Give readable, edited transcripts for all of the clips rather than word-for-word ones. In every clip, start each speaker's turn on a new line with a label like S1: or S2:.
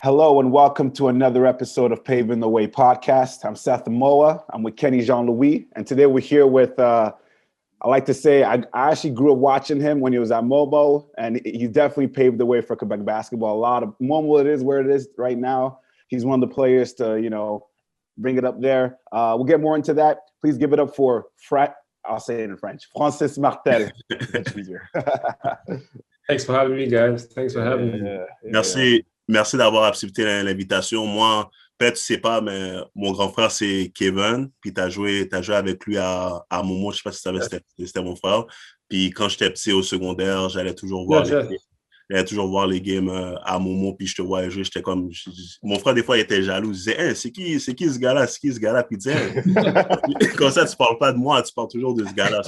S1: Hello and welcome to another episode of Paving the Way podcast. I'm Seth Amoa. I'm with Kenny Jean-Louis. And today we're here with, I like to say, I actually grew up watching him when he was at Mobo. And he definitely paved the way for Quebec basketball. A lot of Momo, it is where it is right now. He's one of the players to, bring it up there. We'll get more into that. Please give it up for I'll say it in French. Francis Martel. Much easier.
S2: Thanks for having me, guys. Thanks for having me.
S3: Merci d'avoir accepté l'invitation. Moi, peut-être tu sais pas, mais mon grand frère, c'est Kevin. Puis t'as joué avec lui à Momo. Je sais pas si tu savais, c'était mon frère. Puis quand j'étais petit au secondaire, j'allais toujours voir les games à Momo. Puis je te voyais jouer. J'étais comme... Mon frère, des fois, il était jaloux. Il disait, hey, c'est qui ce gars-là? C'est qui ce gars-là? Puis il disait, comme ça, tu parles pas de moi, tu parles toujours de ce gars-là.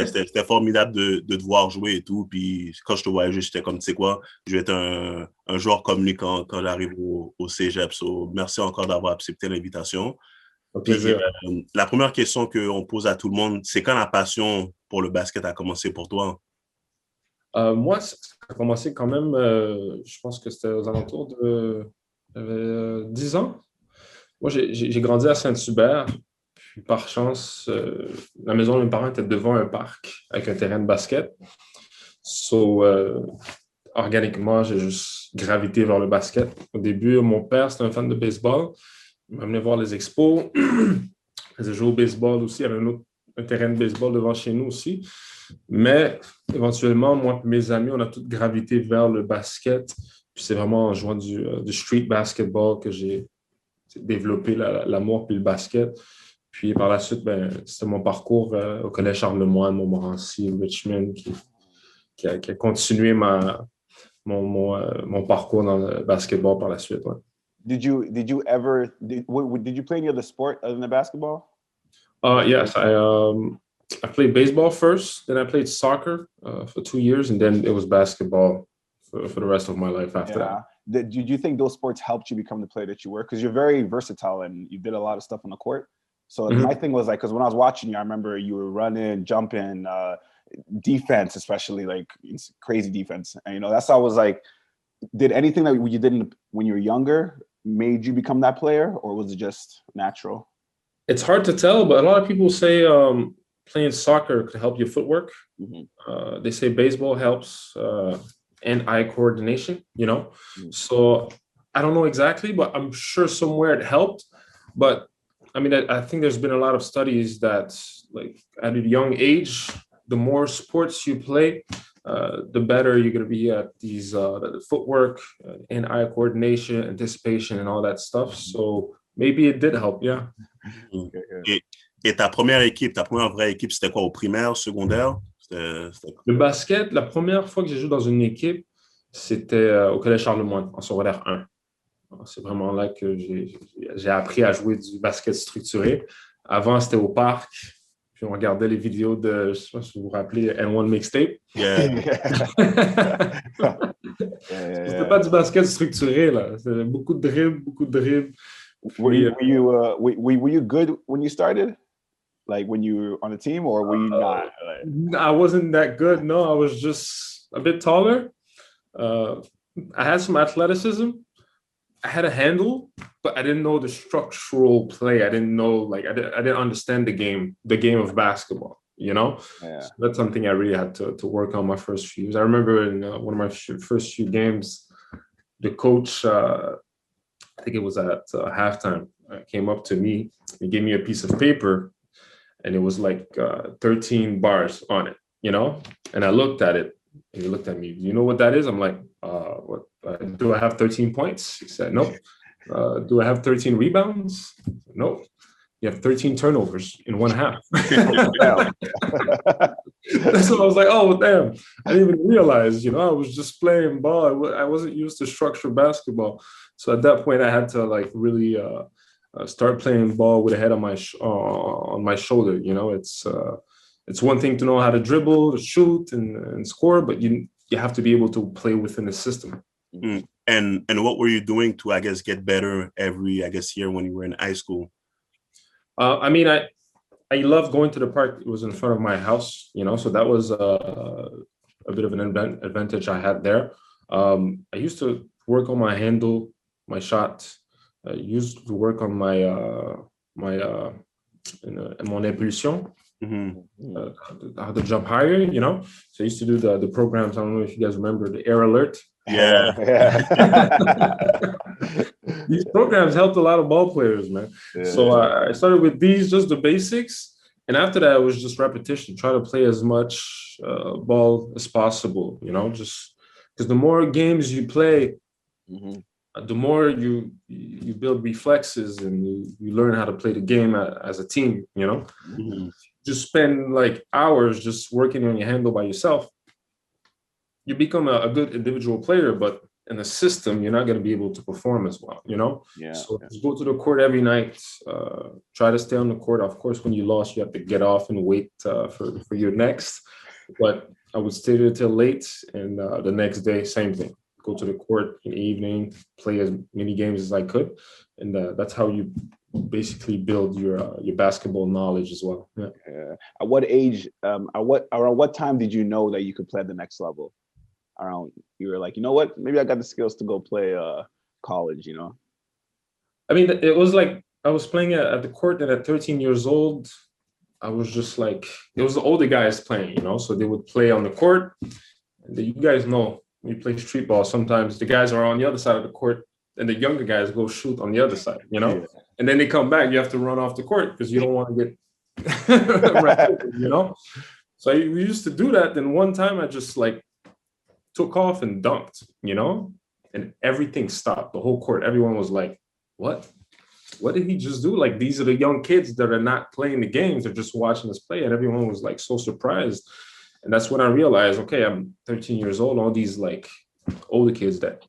S3: C'était formidable de te voir jouer et tout. Puis quand je te voyais jouer, j'étais comme, tu sais quoi, je vais être un joueur comme lui quand j'arrive au cégep. So, merci encore d'avoir accepté l'invitation. Puis, la première question qu'on pose à tout le monde, c'est quand la passion pour le basket a commencé pour toi?
S2: Moi, ça a commencé quand même, je pense que c'était aux alentours de 10 ans. Moi, j'ai grandi à Saint-Hubert. Puis, par chance, la maison de mes parents était devant un parc avec un terrain de basket. So, organiquement, j'ai juste gravité vers le basket. Au début, mon père, c'était un fan de baseball. Il m'amenait voir les expos. Il faisait jouer au baseball aussi. Il y avait un terrain de baseball devant chez nous aussi. Mais éventuellement, moi et mes amis, on a tous gravité vers le basket. Puis c'est vraiment en jouant du street basketball que j'ai développé l'amour puis le basket. Puis par la suite, c'était mon parcours au Collège Charlemagne, Montmorency, Richmond, qui a continué mon parcours dans le basketball par la suite. Ouais.
S1: Did you play any other sport other than basketball?
S2: Yes, I played baseball first, then I played soccer for 2 years, and then it was basketball for the rest of my life after that.
S1: Do you think those sports helped you become the player that you were? Because you're very versatile and you did a lot of stuff on the court. So my thing was because when I was watching you, I remember you were running, jumping, defense, especially like crazy defense. And that's how I was like, did anything that you did when you were younger made you become that player, or was it just natural?
S2: It's hard to tell, but a lot of people say playing soccer could help your footwork. Mm-hmm. They say baseball helps hand-eye coordination, Mm-hmm. So I don't know exactly, but I'm sure somewhere it helped. But I mean, I think there's been a lot of studies that like at a young age, the more sports you play, the better you're going to be at these footwork, hand-eye coordination, anticipation, and all that stuff. So maybe it did help, yeah.
S3: Et ta première vraie équipe, c'était quoi, au primaire, secondaire?
S2: Le basket, la première fois que j'ai joué dans une équipe, c'était au Collège Charlemagne, en secondaire 1. C'est vraiment là que j'ai appris à jouer du basket structuré. Avant, c'était au parc. Puis on regardait les vidéos de, je ne sais pas si vous vous rappelez, N1 Mixtape. C'était pas du basket structuré, là. C'était beaucoup de dribbles.
S1: Were you good when you started? Like when you were on the team, or were you not?
S2: I wasn't that good. No, I was just a bit taller. I had some athleticism. I had a handle, but I didn't know the structural play. I didn't know, I didn't understand the game of basketball, Yeah. So that's something I really had to work on my first few years. I remember in one of my first few games, the coach, I think it was at halftime, came up to me. He gave me a piece of paper, and it was like 13 bars on it, And I looked at it, and he looked at me. You know what that is? I'm like, what? Do I have 13 points? He said, nope. Do I have 13 rebounds? Nope. You have 13 turnovers in one half. So I was like, oh, damn. I didn't even realize, I was just playing ball. I wasn't used to structured basketball. So at that point, I had to really start playing ball with a head on my shoulder. It's one thing to know how to dribble, to shoot, and score, but you have to be able to play within the system.
S3: Mm. And what were you doing to, I guess, get better every, year when you were in high school?
S2: I love going to the park. It was in front of my house, so that was a bit of an advantage I had there. I used to work on my handle my shot. Used to work on my mon impulsion. How to jump higher, you know. So I used to do the programs. I don't know if you guys remember the Air Alert.
S3: Yeah.
S2: These programs helped a lot of ball players, man.
S1: Yeah.
S2: So I started with these, just the basics. And after that, it was just repetition. Try to play as much ball as possible, you know, just because the more games you play, the more you build reflexes and you learn how to play the game as a team, you know. Just spend like hours just working on your handle by yourself. You become a good individual player, but in a system, you're not going to be able to perform as well, you know? So just go to the court every night, try to stay on the court. Of course, when you lost, you have to get off and wait for your next. But I would stay there till late, and the next day, same thing. Go to the court in the evening, play as many games as I could. And that's how you basically build your basketball knowledge as well. Yeah.
S1: At what age, around what time did you know that you could play at the next level? Around, you were like, you know what, maybe I got the skills to go play college, you know?
S2: I mean, it was like I was playing at the court, and at 13 years old, I was just like, it was the older guys playing, you know? So they would play on the court. And you guys know, when you play street ball, sometimes the guys are on the other side of the court and the younger guys go shoot on the other side, you know? And then they come back, you have to run off the court because you don't want to get, you know? So we used to do that. Then one time I just like took off and dunked, you know? And everything stopped, the whole court. Everyone was like, what? What did he just do? Like, these are the young kids that are not playing the games. They're just watching us play. And everyone was like so surprised. And that's when I realized, okay, I'm 13 years old. All these like older kids that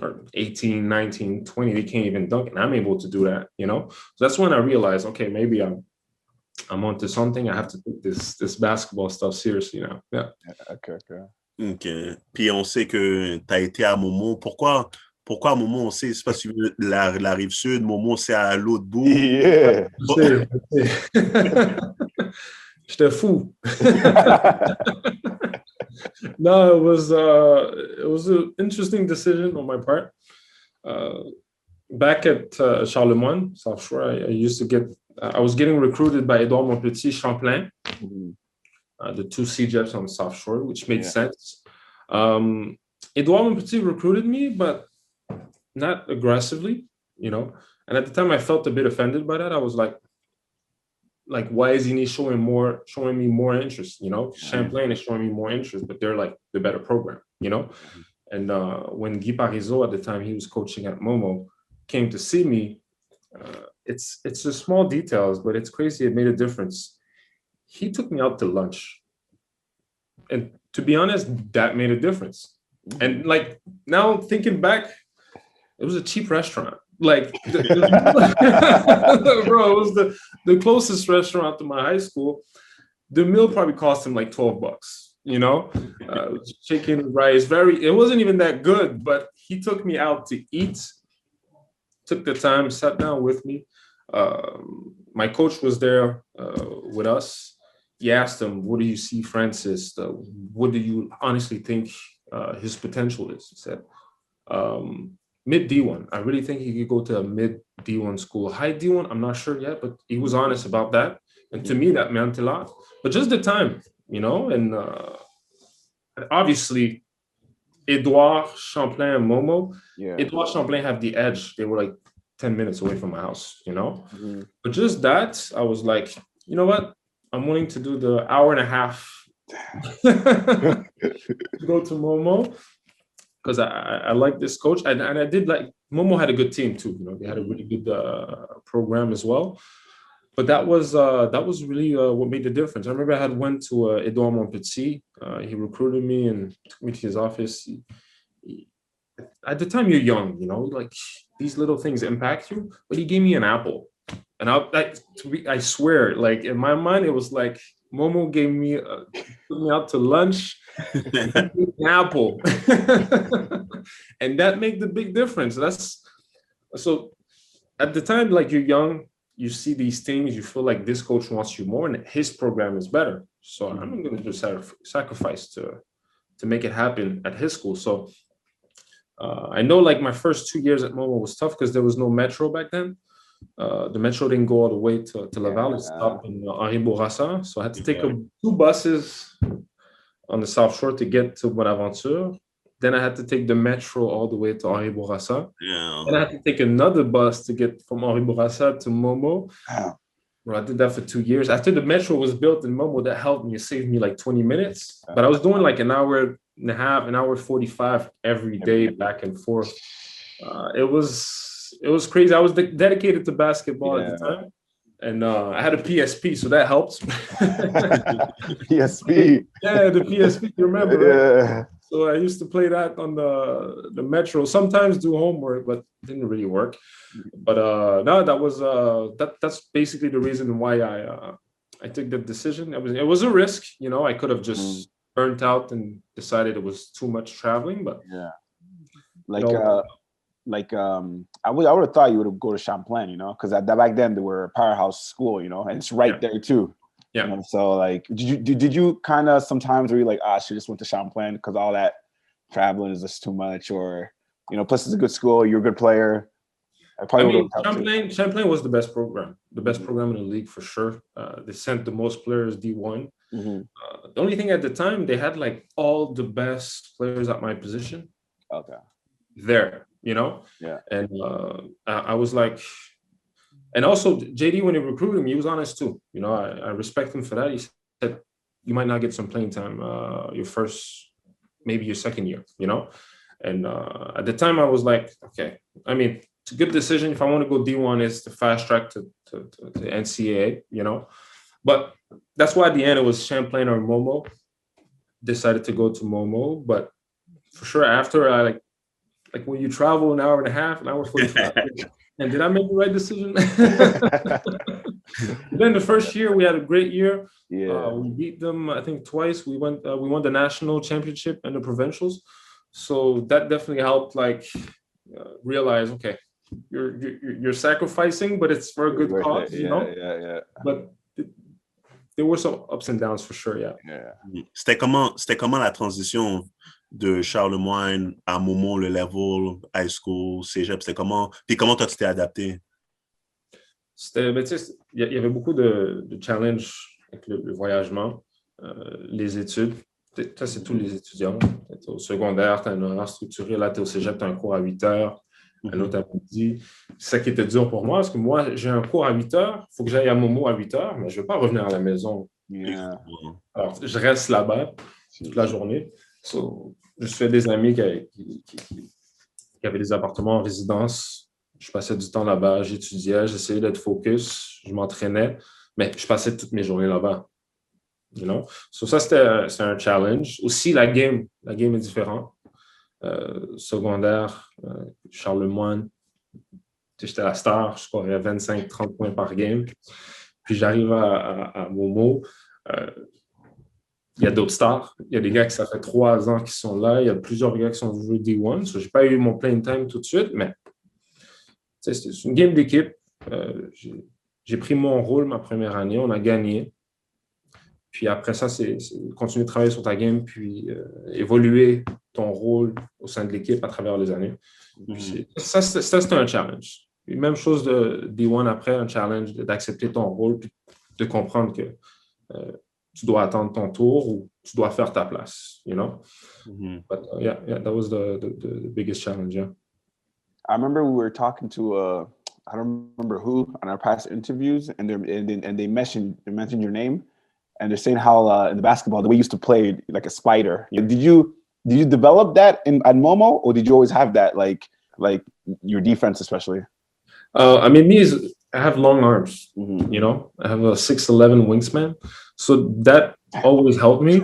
S2: are 18, 19, 20, they can't even dunk. And I'm able to do that, you know? So that's when I realized, okay, maybe I'm onto something. I have to take this basketball stuff seriously now. Yeah.
S3: OK. Puis on sait que tu as été à Momo. Pourquoi Momo, on sait? C'est parce que la rive sud, Momo, c'est à l'autre bout.
S1: Yeah.
S2: J'étais fou. No, it was an interesting decision on my part. Back at Charlemagne, South Shore, I was getting recruited by Edouard Montpetit Champlain, the two CJEPs on South Shore, which made sense. Edouard Montpetit recruited me, but not aggressively, you know. And at the time, I felt a bit offended by that. I was like, why isn't he showing me more interest, you know? Champlain is showing me more interest, but they're like the better program, you know? And when Guy Parizeau, at the time he was coaching at Momo, came to see me, it's the small details, but it's crazy. It made a difference. He took me out to lunch. And to be honest, that made a difference. And like now thinking back, it was a cheap restaurant. Like, bro, it was the closest restaurant to my high school. The meal probably cost him like $12, you know? Chicken, rice, it wasn't even that good, but he took me out to eat, took the time, sat down with me. My coach was there with us. He asked him, what do you see Francis? What do you honestly think his potential is? He said, mid D1. I really think he could go to a mid D1 school. High D1, I'm not sure yet, but he was honest about that. And to me, that meant a lot. But just the time, you know, and obviously, Edouard, Champlain, and Momo. Edouard, Champlain have the edge. They were like 10 minutes away from my house, you know? But just that, I was like, you know what? I'm willing to do the hour and a half to go to Momo. Because I like this coach, and I did like Momo had a good team too. You know, they had a really good program as well. But that was really what made the difference. I remember I had went to Edouard Montpetit. He recruited me and took me to his office. At the time, you're young, you know, like these little things impact you. But he gave me an apple, and I swear, like in my mind, it was like Momo took me out to lunch. An apple. And that made the big difference. So at the time, like you're young, you see these things, you feel like this coach wants you more and his program is better. So I'm going to just sacrifice to make it happen at his school. So I know like my first 2 years at Momo was tough because there was no metro back then. The metro didn't go all the way to Laval. It stopped in Henri Bourassa. So I had to take 2 buses on the South Shore to get to Bonaventure. Then I had to take the metro all the way to Henri Bourassa. Then I had to take another bus to get from Henri Bourassa to Momo. Well, I did that for 2 years. After the metro was built in Momo, that helped me. It saved me like 20 minutes. But I was doing like an hour and a half, an hour 45 every day back and forth. It was crazy. I was dedicated to basketball at the time. And I had a PSP, so that helped.
S1: PSP.
S2: Yeah, the PSP, you remember? Right? So I used to play that on the metro. Sometimes do homework, but it didn't really work. But no, that was that's basically the reason why I took the decision. It was a risk, you know. I could have just burnt out and decided it was too much traveling, but
S1: I would have thought you would have go to Champlain, you know, because back then they were a powerhouse school, you know, and it's right there too.
S2: Yeah.
S1: You know? So like, did you kind of sometimes were you like, I should just went to Champlain because all that traveling is just too much, or you know, plus it's a good school, you're a good player.
S2: Champlain was the best program in the league for sure. They sent the most players D1. The only thing at the time, they had like all the best players at my position. There, you know?
S1: Yeah.
S2: And I was like, and also JD, when he recruited me, he was honest too. You know, I respect him for that. He said, you might not get some playing time your first, maybe your second year, you know? And at the time I was like, okay, I mean, it's a good decision. If I want to go D1, is to fast track to NCAA, you know? But that's why at the end it was Champlain or Momo. Decided to go to Momo, but for sure after I like when you travel an hour and a half, an hour 45. And did I make the right decision? Then the first year we had a great year. We beat them, I think, twice. We won the national championship and the provincials. So that definitely helped, like, realize, okay, you're sacrificing, but it's for a good cause, you know. But there were some ups and downs for sure,
S3: C'était comment la transition de Charlemagne à Momo, le level, high school, cégep, puis comment toi tu t'es adapté?
S2: Il y avait beaucoup de challenges avec le voyagement, les études. Ça, c'est tous les étudiants. Au secondaire, tu as un horaire structuré. Là, tu es au cégep, tu as un cours à 8 heures, un autre après-midi. C'est ça qui était dur pour moi, parce que moi, j'ai un cours à 8 heures. Il faut que j'aille à Momo à 8 heures, mais je ne vais pas revenir à la maison. Alors, je reste là-bas toute la journée. So, je suis des amis qui avaient des appartements en résidence. Je passais du temps là-bas, j'étudiais, j'essayais d'être focus, je m'entraînais, mais je passais toutes mes journées là-bas. You know? So ça, c'était un challenge. Aussi, la game est différente. Secondaire, Charlemagne, j'étais la star, je scorais 25-30 points par game. Puis j'arrive à Momo. Il y a d'autres stars. Il y a des gars qui ça fait 3 ans qui sont là. Il y a plusieurs gars qui sont joués D1. So, je n'ai pas eu mon playing time tout de suite, mais c'est une game d'équipe. J'ai pris mon rôle ma première année. On a gagné. Puis après ça, c'est continuer de travailler sur ta game, puis évoluer ton rôle au sein de l'équipe à travers les années. Puis ça, c'était un challenge. Puis même chose de D1 après, un challenge d'accepter ton rôle, puis de comprendre que tu dois attendre ton tour ou tu dois faire ta place, you know? But yeah, that was the biggest challenge, yeah.
S1: I remember we were talking to I don't remember who on our past interviews, and they mentioned your name, and they're saying how in the basketball the way you used to play like a spider. Did you develop that at Momo, or did you always have that like your defense especially?
S2: I mean, I have long arms, you know. I have a 6'11" wingspan, so that always helped me.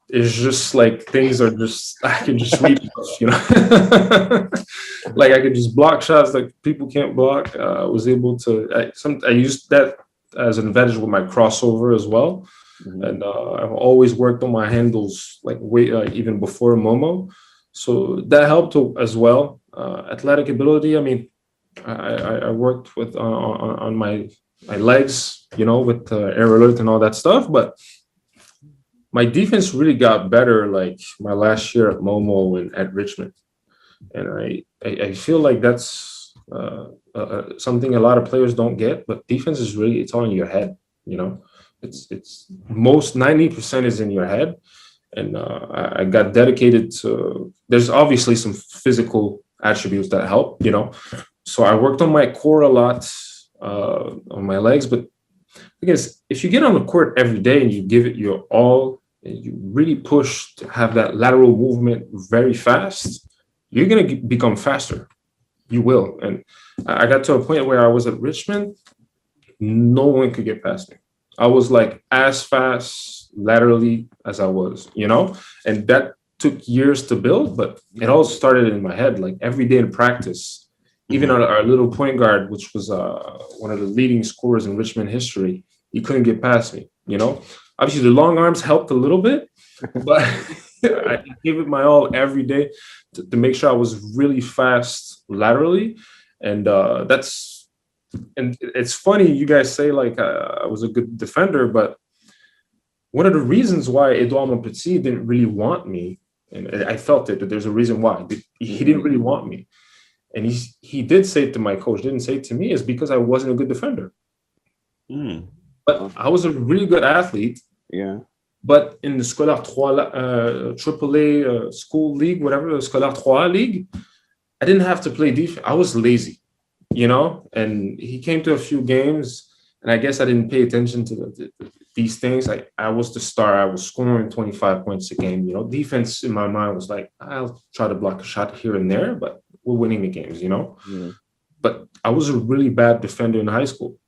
S2: It's just like things are just I can just sweep, you know. Like I could just block shots that people can't block. I was able to. I used that as an advantage with my crossover as well, and I've always worked on my handles even before Momo, so that helped as well. Athletic ability. I mean, I worked with on my legs, you know, with air alert and all that stuff, but my defense really got better like my last year at Momo and at Richmond. And I feel like that's something a lot of players don't get, but defense is really, it's all in your head, you know. It's most 90% is in your head. And I got dedicated to, there's obviously some physical attributes that help, you know. So I worked on my core a lot, on my legs, but because if you get on the court every day and you give it your all, and you really push to have that lateral movement very fast, you're going to become faster. You will. And I got to a point where I was at Richmond, no one could get past me. I was like as fast laterally as I was, you know, and that took years to build, but it all started in my head, like every day in practice. Even our little point guard, which was one of the leading scorers in Richmond history, he couldn't get past me, you know. Obviously, the long arms helped a little bit, but I gave it my all every day to make sure I was really fast laterally. And and it's funny, you guys say like I was a good defender, but one of the reasons why Edouard Montpetit didn't really want me, and I felt it, that there's a reason why, he didn't really want me. And he did say it to my coach, didn't say it to me, is because I wasn't a good defender. But I was a really good athlete.
S1: Yeah.
S2: But in the Scolaire 3 AAA school league, whatever, the Scolaire 3 league, I didn't have to play defense. I was lazy, you know? And he came to a few games, and I guess I didn't pay attention to these things. I was the star. I was scoring 25 points a game. You know, defense in my mind was like, I'll try to block a shot here and there, but we're winning the games, you know? But I was a really bad defender in high school.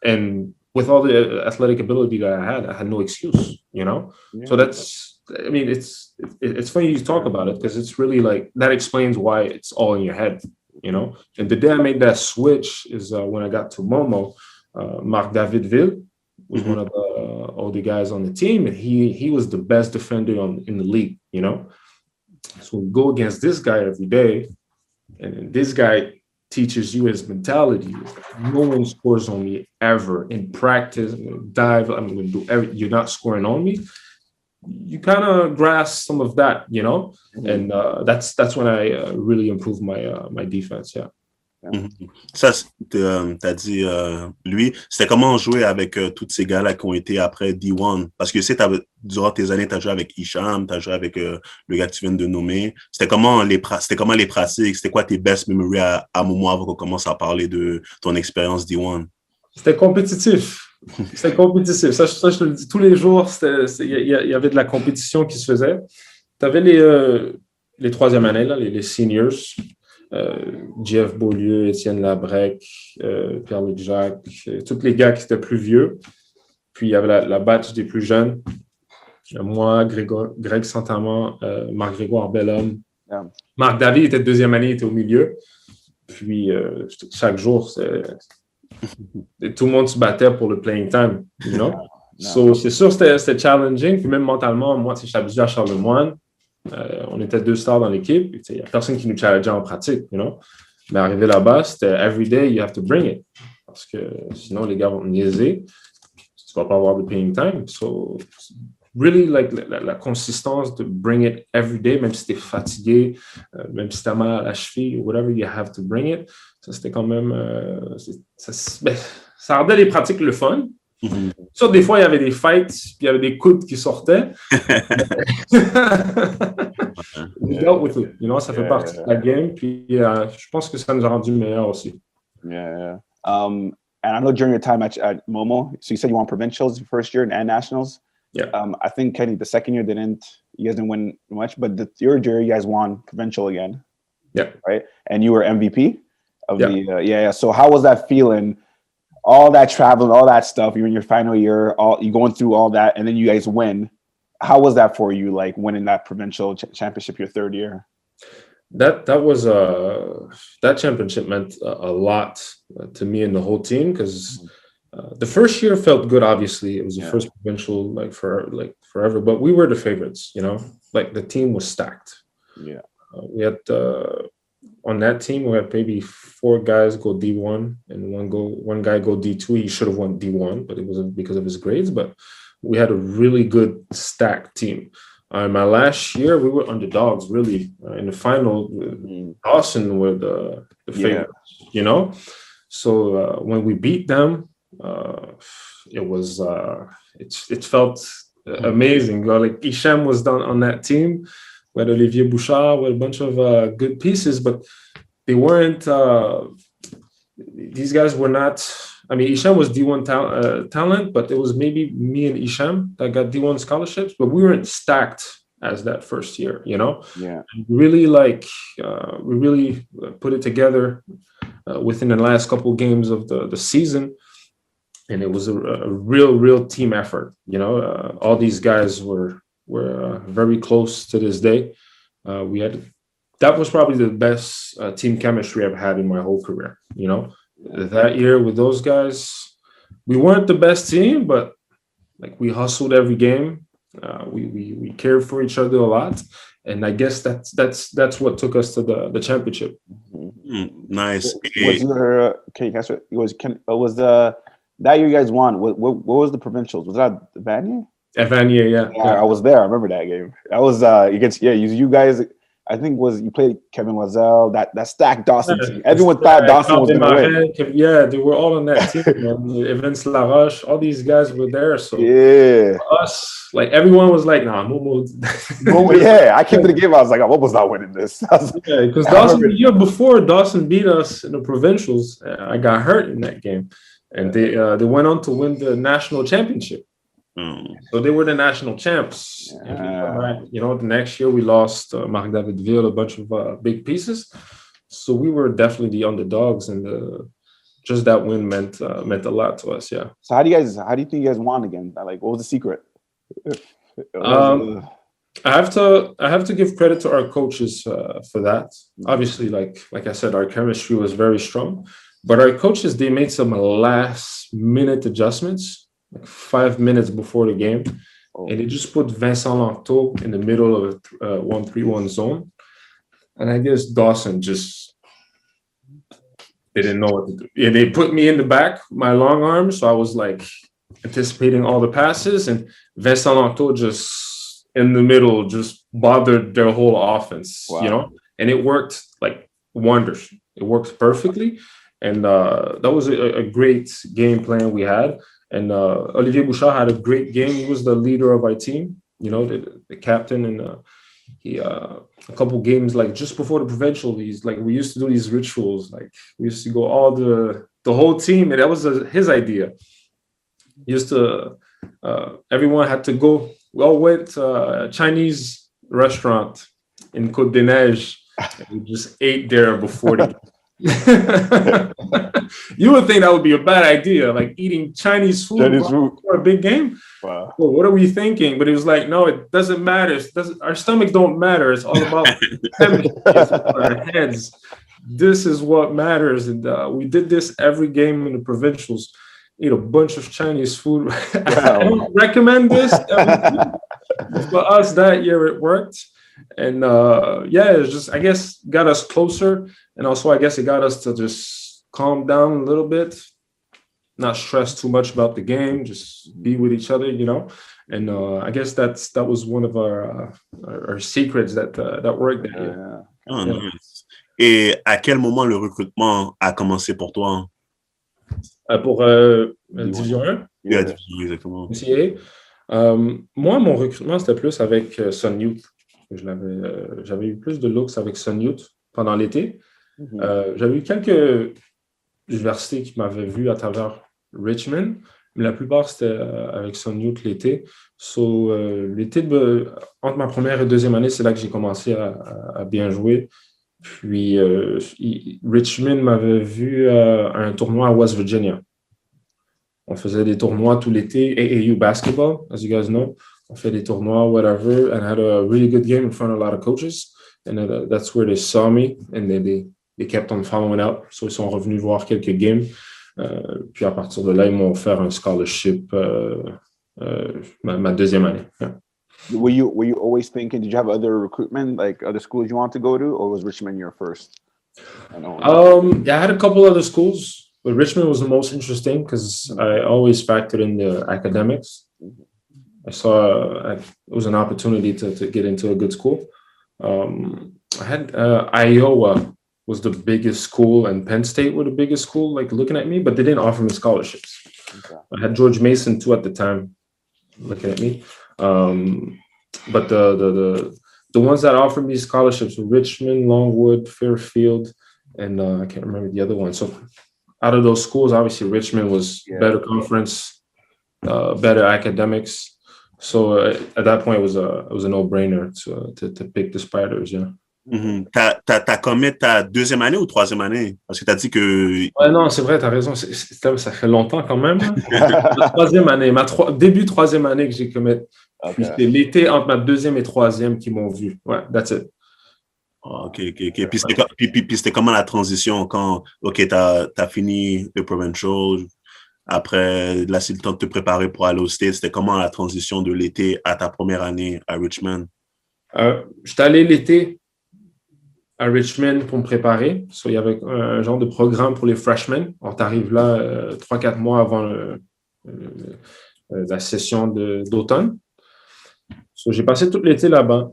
S2: And with all the athletic ability that I had no excuse, you know? So that's, I mean, it's funny you talk about it, because it's really like, that explains why it's all in your head, you know? And the day I made that switch is when I got to Momo. Marc Davidville was one of the older guys on the team, and he was the best defender in the league, you know? So we go against this guy every day, and this guy teaches you his mentality. No one scores on me ever in practice. I'm going to dive. I'm going to do everything. You're not scoring on me. You kind of grasp some of that, you know, and that's when I really improved my defense. Yeah.
S3: Ça, t'as dit, lui, c'était comment jouer avec tous ces gars-là qui ont été après D1? Parce que durant tes années, tu as joué avec Hicham, tu as joué avec le gars que tu viens de nommer. C'était comment les pratiques? C'était quoi tes best memories à moment avant qu'on commence à parler de ton expérience D1?
S2: C'était compétitif. C'était compétitif. Ça, je te le dis tous les jours. Il y avait de la compétition qui se faisait. Tu avais les troisième années, là, les seniors. Jeff Beaulieu, Étienne Labrec, Pierre-Luc Jacques, tous les gars qui étaient plus vieux. Puis il y avait la batch des plus jeunes. Moi, Greg Saint-Amand, Marc-Grégoire Bellhomme. Marc David était de deuxième année, il était au milieu. Puis chaque jour, tout le monde se battait pour le playing time, you know? So, c'est sûr, c'était challenging. Puis même mentalement, moi, je suis habitué à Charlemagne. On était 2 stars dans l'équipe. Il n'y a personne qui nous challengeait en pratique, you know? Mais arrivé là-bas, c'était every day, you have to bring it. Parce que sinon, les gars vont te niaiser. Tu ne vas pas avoir de playing time. So, really, like, la consistance de bring it every day, même si tu es fatigué, même si tu as mal à la cheville, whatever, you have to bring it. Ça, c'était quand même... ça rendait les pratiques le fun. Sûr, des fois, il y avait des fights, puis il y avait des coudes qui sortaient. We dealt with it, you know, ça fait partie de la game, puis je pense que ça nous a rendu meilleurs aussi.
S1: And I know during your time at Momo, so you said you won provincials your first year and nationals. I think Kenny, the second year you guys didn't win much, but the third year you guys won provincial again. Right? And you were MVP of the So how was that feeling? All that traveling, all that stuff. You're in your final year, you going through all that, and then you guys win. How was that for you, like winning that provincial championship your third year?
S2: That was that championship meant a lot to me and the whole team, because the first year felt good. Obviously, it was the first provincial like forever, but we were the favorites. You know, like the team was stacked. We had. On that team, we had maybe 4 guys go D1 and one guy go D2. He should have won D1, but it wasn't because of his grades. But we had a really good stacked team. My last year, we were underdogs, really. In the final, Dawson were the favorites, you know? So when we beat them, it felt amazing. Like Hicham was done on that team with Olivier Bouchard, with a bunch of good pieces, but they weren't, these guys were not, I mean, Hicham was D1 talent, but it was maybe me and Hicham that got D1 scholarships, but we weren't stacked as that first year, you know?
S1: Yeah.
S2: Really we really put it together within the last couple of games of the season. And it was a real team effort, you know? All these guys were very close to this day. That was probably the best team chemistry I've had in my whole career, you know? That year with those guys, we weren't the best team, but like we hustled every game. We cared for each other a lot, and I guess that's what took us to the championship.
S3: Nice.
S1: Was your that year you guys won? What was the Provincials? Was that Vanier?
S2: At Vanier, yeah.
S1: I was there. I remember that game. That was against you guys. I think you played Kevin Loisel, that stacked Dawson team. Everyone thought Dawson was going to win.
S2: Yeah, they were all on that team. Evans Laroche, all these guys were there. So for us, like everyone was like, nah, Momo.
S1: I came to the game. I was like, I was not winning this.
S2: Because Dawson, the year before, Dawson beat us in the Provincials. I got hurt in that game, and they went on to win the national championship. So they were the national champs. You know, the next year we lost Marc Davidville, a bunch of big pieces. So we were definitely the underdogs, and just that win meant a lot to us. Yeah.
S1: So how do you think you guys won again? Like, what was the secret?
S2: I have to give credit to our coaches for that. Obviously, like I said, our chemistry was very strong, but our coaches, they made some last minute adjustments. Like 5 minutes before the game, and they just put Vincent Lanto in the middle of a 1-3-1 zone. And I guess Dawson they didn't know what to do. Yeah, they put me in the back, my long arm, so I was like anticipating all the passes, and Vincent Lanto just in the middle just bothered their whole offense, you know? And it worked like wonders. It worked perfectly. And that was a great game plan we had. And Olivier Bouchard had a great game. He was the leader of our team, you know, the captain. And he a couple games, like just before the provincial, we used to do these rituals. Like we used to go all the whole team, and that was his idea. He used to everyone had to go. We all went to a Chinese restaurant in Côte des Neiges, and we just ate there before the game. You would think that would be a bad idea, like eating Chinese food for a big game. Wow. Well, what are we thinking? But it was like, no, it doesn't matter. Our stomachs don't matter. It's all about our heads. This is what matters. And we did this every game in the provincials. Eat a bunch of Chinese food. Wow. I don't recommend this. For us that year, it worked. And it's just, I guess, got us closer. And also, I guess it got us to just calm down a little bit, not stress too much about the game, just be with each other, you know. And I guess that was one of our secrets that worked that year.
S3: Nice. Et à quel moment le recrutement a commencé pour toi?
S2: Pour Division 1?
S3: Oui, Division 1, exactement.
S2: Moi, mon recrutement, c'était plus avec Sun Youth. J'avais eu plus de looks avec Sun Youth pendant l'été. J'avais eu quelques universités qui m'avaient vu à travers Richmond, mais la plupart, c'était avec Sun Youth l'été. L'été, entre ma première et deuxième année, c'est là que j'ai commencé à bien jouer. Puis, Richmond m'avait vu à un tournoi à West Virginia. On faisait des tournois tout l'été, AAU basketball, as you guys know. On fait des tournois, whatever, and I had a really good game in front of a lot of coaches. And that's where they saw me, and they kept on following up. So, ils sont revenus voir quelques games. Puis, à partir de là, ils m'ont offert un scholarship ma deuxième année. Yeah.
S1: Were you always thinking, did you have other recruitment, like other schools you want to go to, or was Richmond your first?
S2: I had a couple other schools, but Richmond was the most interesting because I always factored in the academics. I saw it was an opportunity to get into a good school. I had Iowa was the biggest school, and Penn State were the biggest school, like looking at me, but they didn't offer me scholarships. Okay. I had George Mason too at the time, looking at me. But the ones that offered me scholarships were Richmond, Longwood, Fairfield, and I can't remember the other one. So out of those schools, obviously Richmond was better conference, better academics. So at that point, it was a no-brainer to pick the Spiders. Yeah.
S3: Mm-hmm. T'as combien ta deuxième année ou troisième année? Parce que t'as dit que...
S2: Ouais, non, c'est vrai, t'as raison. Ça fait longtemps quand même. Ma troisième année, début troisième année que j'ai commis. Okay. C'était l'été entre ma deuxième et troisième qui m'ont vu. Ouais, that's it.
S3: OK. Puis c'était comment la transition quand, OK, t'as fini le Provincials, après, là, c'est le temps de te préparer pour aller au States. C'était comment la transition de l'été à ta première année à Richmond?
S2: J'étais allé l'été à Richmond pour me préparer. So, il y avait un genre de programme pour les freshmen. On t'arrive là 3-4 mois avant la session d'automne. So, j'ai passé tout l'été là-bas.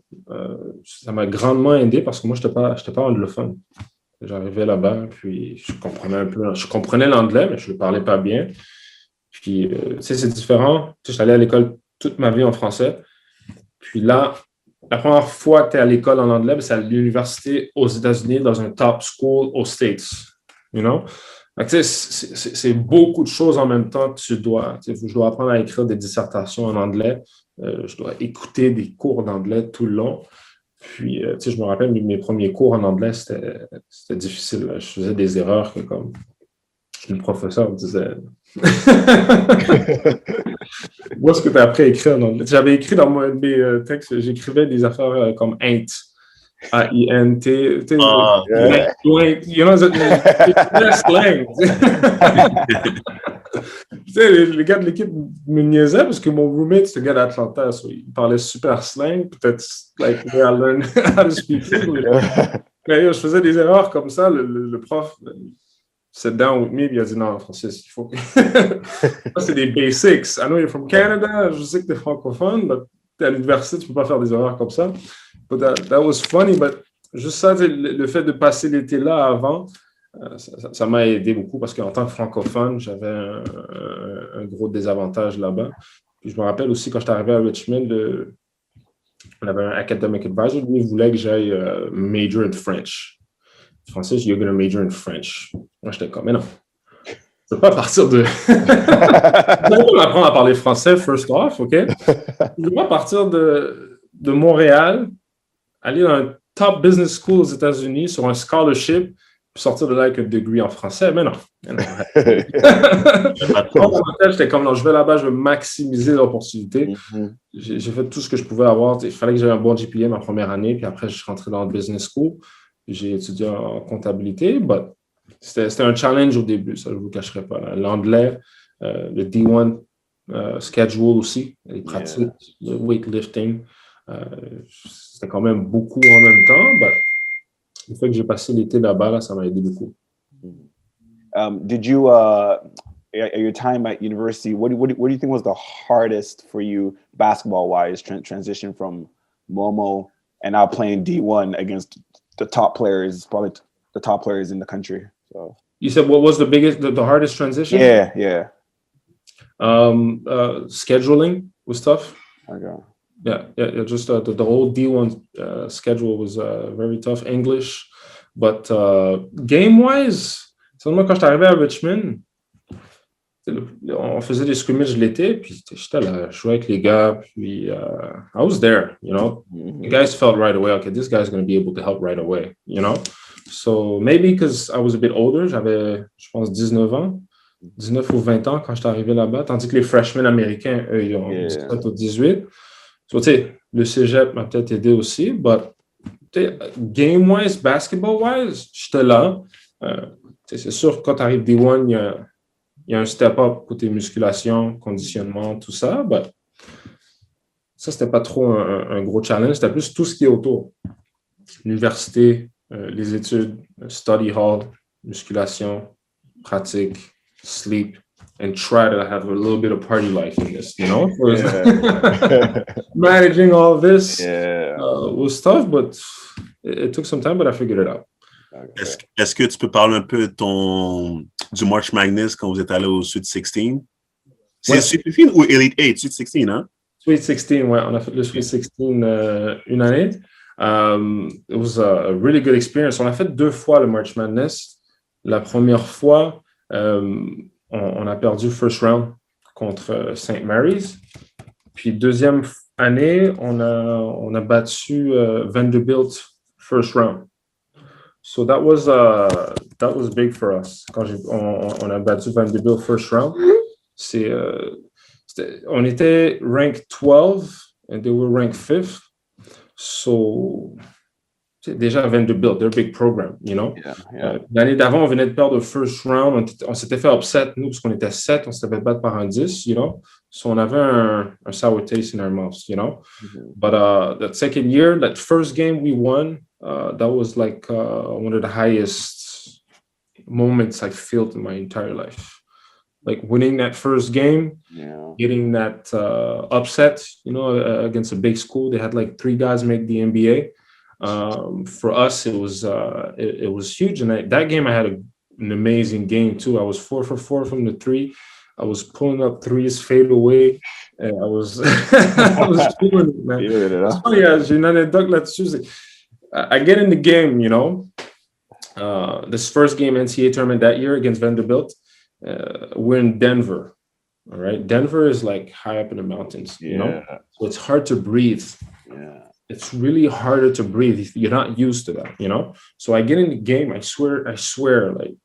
S2: Ça m'a grandement aidé parce que moi, je n'étais pas anglophone. J'arrivais là-bas, puis je comprenais l'anglais, mais je ne le parlais pas bien. Puis, c'est différent. Je suis allé à l'école toute ma vie en français. Puis là, la première fois que tu es à l'école en anglais, c'est à l'université aux États-Unis, dans un top school aux States. You know? C'est beaucoup de choses en même temps que je dois apprendre à écrire des dissertations en anglais. Je dois écouter des cours d'anglais tout le long. Puis, je me rappelle, mes premiers cours en anglais, c'était difficile. Je faisais des erreurs que comme le professeur me disait où est-ce que tu as appris à écrire en anglais? J'avais écrit dans mes textes, j'écrivais des affaires comme ain't, A-I-N-T. You know, c'est slang. Les gars de l'équipe me niaisaient parce que mon roommate, c'est un gars d'Atlanta, so il parlait super slang. Peut-être, like, I learned how to speak English. Mais je faisais des erreurs comme ça. Le prof sat down with me et il a dit non, Francis, il faut que. Ça, c'est des basics. I know you're from Canada, je sais que tu es francophone, mais tu es à l'université, tu ne peux pas faire des erreurs comme ça. But that was funny, but juste ça, le fait de passer l'été là avant, ça m'a aidé beaucoup parce qu'en tant que francophone, j'avais un gros désavantage là-bas. Puis je me rappelle aussi quand je suis arrivé à Richmond, on avait un academic advisor, lui, il voulait que j'aille major in French. Francis, you're going to major in French. Moi, j'étais comme, mais non. Je ne peux pas partir de. On apprend à parler français, first off, OK? Je ne peux pas partir de Montréal, aller dans un top business school aux États-Unis sur un scholarship, puis sortir de là avec un degree en français. Mais non. J'étais comme, non, je vais là-bas, je veux maximiser l'opportunité. Mm-hmm. J'ai fait tout ce que je pouvais avoir. Il fallait que j'aie un bon GPA ma première année, puis après, je suis rentré dans le business school. J'ai étudié en comptabilité, mais c'était un challenge au début, ça je ne vous cacherai pas. L'anglais, le D1 schedule aussi, les pratiques, le weightlifting, c'était quand même beaucoup en même temps. Le fait que j'ai passé l'été là-bas, ça m'a aidé beaucoup.
S1: Did you, at your time at university, what do you think was the hardest for you basketball-wise, transition from Momo and now playing D1 against the top players, probably the top players in the country? So
S2: you said what was the hardest transition?
S1: Yeah.
S2: Scheduling was tough.
S1: Okay.
S2: Yeah. Just the whole D1 schedule was very tough. English, but game-wise, seulement quand je suis arrivé à Richmond, on faisait des scrimmages l'été, puis j'étais là, je jouais avec les gars, puis I was there, you know. The guys felt right away, okay, this guy's going to be able to help right away, you know. So maybe because I was a bit older, j'avais, je pense, 19 ou 20 ans quand j'étais arrivé là-bas, tandis que les freshmen américains, eux, ils ont 17 ou 18. So, tu sais, le cégep m'a peut-être aidé aussi, but game-wise, basketball-wise, j'étais là. C'est sûr que quand tu arrives D1, il y a un step-up côté musculation, conditionnement, tout ça. Ça, c'était pas trop un gros challenge. C'était plus tout ce qui est autour. L'université, les études, study hall, musculation, pratique, sleep, and try to have a little bit of party life in this, you know?
S1: Yeah.
S2: Managing all this
S1: Yeah.
S2: was tough, but it took some time, but I figured it out.
S1: Okay.
S3: Est-ce que tu peux parler un peu du March Madness quand vous êtes allé au Sweet 16? C'est
S2: Ouais.
S3: Sweet 15 ou Elite 8? Sweet 16, hein?
S2: Sweet 16, ouais, on a fait le Sweet 16 une année. It was a really good experience. On a fait 2 fois le March Madness. La première fois, on a perdu first round contre St. Mary's. Puis deuxième année, on a battu Vanderbilt first round. So that was big for us. Quand on a battu Vanderbilt first round, on était ranked 12 and they were ranked 5th. So déjà Vanderbilt, they're a big program, you know.
S1: Yeah.
S2: L'année d'avant, on venait de perdre le first round. On s'était fait upset, nous, parce qu'on était 7, on s'était fait battre par un 10, you know. So on avait un sour taste in our mouths, you know.
S1: Mm-hmm.
S2: But that second year, that first game we won, that was like one of the highest moments I felt in my entire life. Like winning that first game, getting that upset, you know, against a big school. They had like 3 guys make the NBA. For us, it was huge. And that game, I had an amazing game too. I was 4 for 4 from the 3. I was pulling up threes, fade away. And I was feeling it, man. It's funny, j'ai une anecdote là-dessus. I get in the game, you know. This first game NCAA tournament that year against Vanderbilt. We're in Denver. All right. Denver is like high up in the mountains, you know, so it's hard to breathe.
S1: Yeah.
S2: It's really harder to breathe. You're not used to that, you know. So I get in the game. I swear, like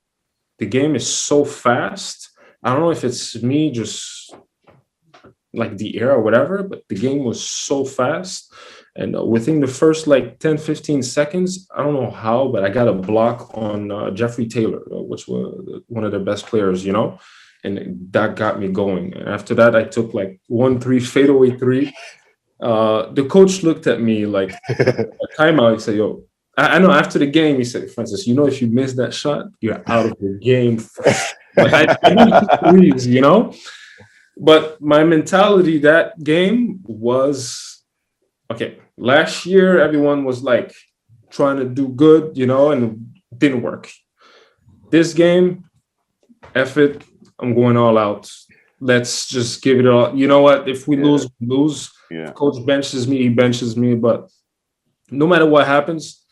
S2: the game is so fast. I don't know if it's me just like the air or whatever, but the game was so fast. And within the first like 10, 15 seconds, I don't know how, but I got a block on Jeffrey Taylor, which was one of the best players, you know, and that got me going. And after that, I took like 1-3 fadeaway 3. The coach looked at me like a timeout. He said, yo, I know after the game, he said, Francis, you know, if you miss that shot, you're out of the game. I didn't freeze, you know, but my mentality that game was, okay, last year, everyone was like trying to do good, you know, and it didn't work. This game, F it, I'm going all out. Let's just give it all. You know what? If we lose, we lose.
S1: Yeah.
S2: Coach benches me, he benches me. But no matter what happens,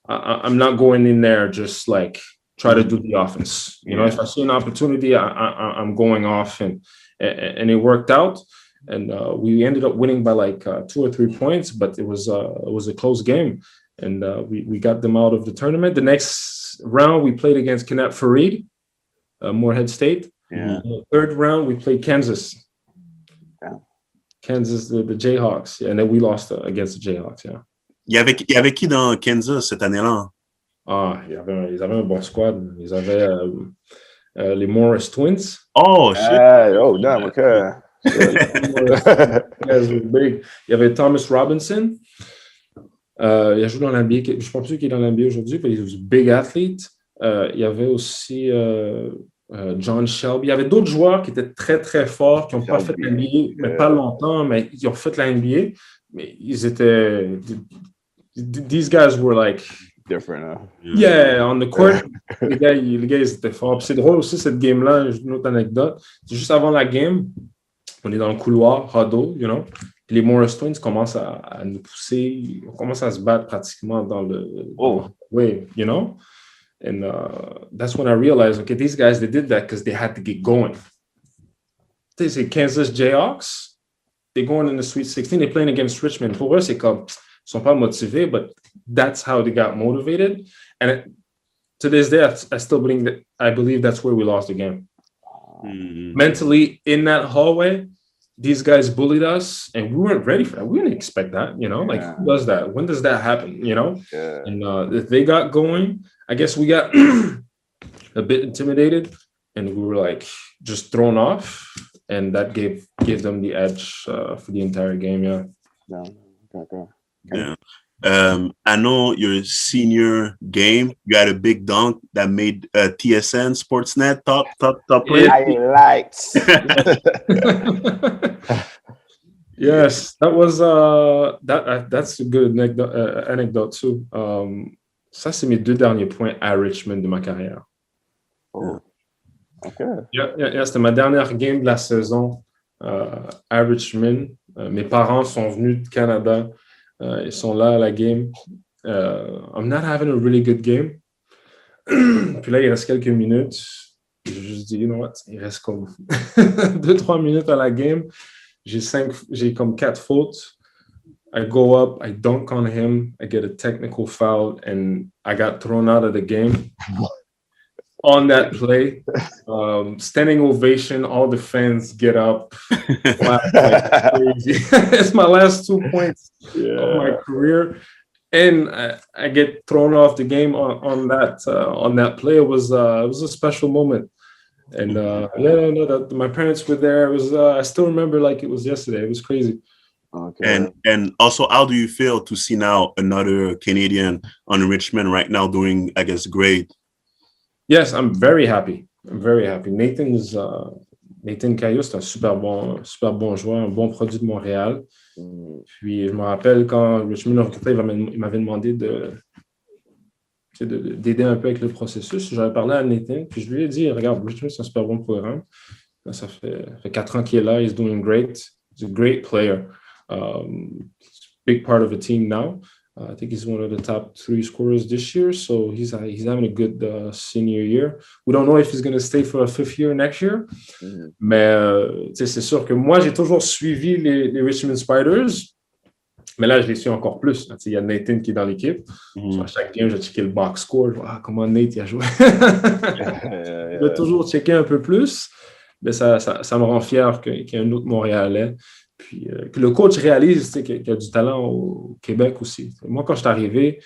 S2: I'm not going in there just like try to do the offense. You know, if I see an opportunity, I'm going off, and it worked out. And we ended up winning by like 2 or 3 points, but it was a close game, and we got them out of the tournament. The next round we played against Kenneth Farid, Moorhead State.
S1: Yeah.
S2: In the third round we played Kansas.
S1: Yeah.
S2: Kansas, the Jayhawks, and then we lost against the Jayhawks. Yeah.
S3: Il y avait qui dans Kansas cette année-là?
S2: Ah, ils avaient un bon squad. Ils avaient les Morris Twins.
S3: Oh shit!
S1: Oh, damn, okay.
S2: Big. Il y avait Thomas Robinson. Il a joué dans l'NBA. Je ne suis pas sûr qu'il est dans l'NBA aujourd'hui, mais il est un big athlete. Il y avait aussi John Shelby. Il y avait d'autres joueurs qui étaient très, très forts, qui n'ont pas fait l'NBA, mais pas longtemps, mais ils ont fait la NBA. Mais ils étaient... These guys were like...
S1: Different, huh?
S2: Yeah, on the court, les gars, ils étaient forts. Puis c'est drôle aussi, cette game-là, une autre anecdote. C'est juste avant la game, on est dans le couloir, huddle, you know. Puis les Morris Twins commencent à nous pousser. On commence à se battre pratiquement dans le way, you know. And that's when I realized, okay, these guys, they did that because they had to get going. They say Kansas Jayhawks, they're going in the Sweet 16, they're playing against Richmond. Pour eux, c'est comme, ils sont pas motivés, but that's how they got motivated. And to this day, I still believe that's where we lost the game. Mm-hmm. Mentally, in that hallway, these guys bullied us, and we weren't ready for that. We didn't expect that, you know? Like, who does that? When does that happen, you know? Yeah. And if they got going, I guess we got a bit intimidated, and we were, like, just thrown off, and that gave them the edge for the entire game, yeah.
S3: Yeah. I know your senior game, you had a big dunk that made TSN Sportsnet top play.
S1: Highlights.
S2: Yes, that was that's a good anecdote too. Ça, c'est mes 2 derniers points à Richmond de ma carrière.
S1: Oh, OK.
S2: Yeah, c'était ma dernière game de la saison à Richmond. Mes parents sont venus du Canada. Ils sont là à la game. I'm not having a really good game. Puis là, il reste quelques minutes. J'ai juste dit, you know what? Il reste comme 2-3 minutes à la game. J'ai comme 4 fautes. I go up, I dunk on him, I get a technical foul, and I got thrown out of the game. On that play, standing ovation, all the fans get up. Wow, like crazy. It's my last 2 points of my career. And I get thrown off the game on that play. It was a special moment. And my parents were there. It was I still remember like it was yesterday. It was crazy.
S3: Okay. And also, how do you feel to see now another Canadian on Richmond right now doing, I guess, great?
S2: Yes, I'm very happy. Nathan Caillou, c'est un super bon joueur, un bon produit de Montréal. Puis je me rappelle quand Richmond l'a recruté, il m'avait demandé d'aider un peu avec le processus. J'avais parlé à Nathan, puis je lui ai dit, regarde, Richmond, c'est un super bon programme. Ça fait 4 ans qu'il est là. He's doing great. He's a great player. Big part of the team now. I think he's one of the top 3 scorers this year. So he's having a good senior year. We don't know if he's going to stay for a 5th year next year. Mais c'est sûr que moi, j'ai toujours suivi les Richmond Spiders. Mais là, je les suis encore plus. Il y a Nathan qui est dans l'équipe. So à chaque game, je checké le box score. Comment Nate il a joué. Je vais toujours checker un peu plus. Mais ça me rend fier qu'il y ait un autre Montréalais. Puis que le coach réalise qu'il y a du talent au Québec aussi. Moi, quand je suis arrivé,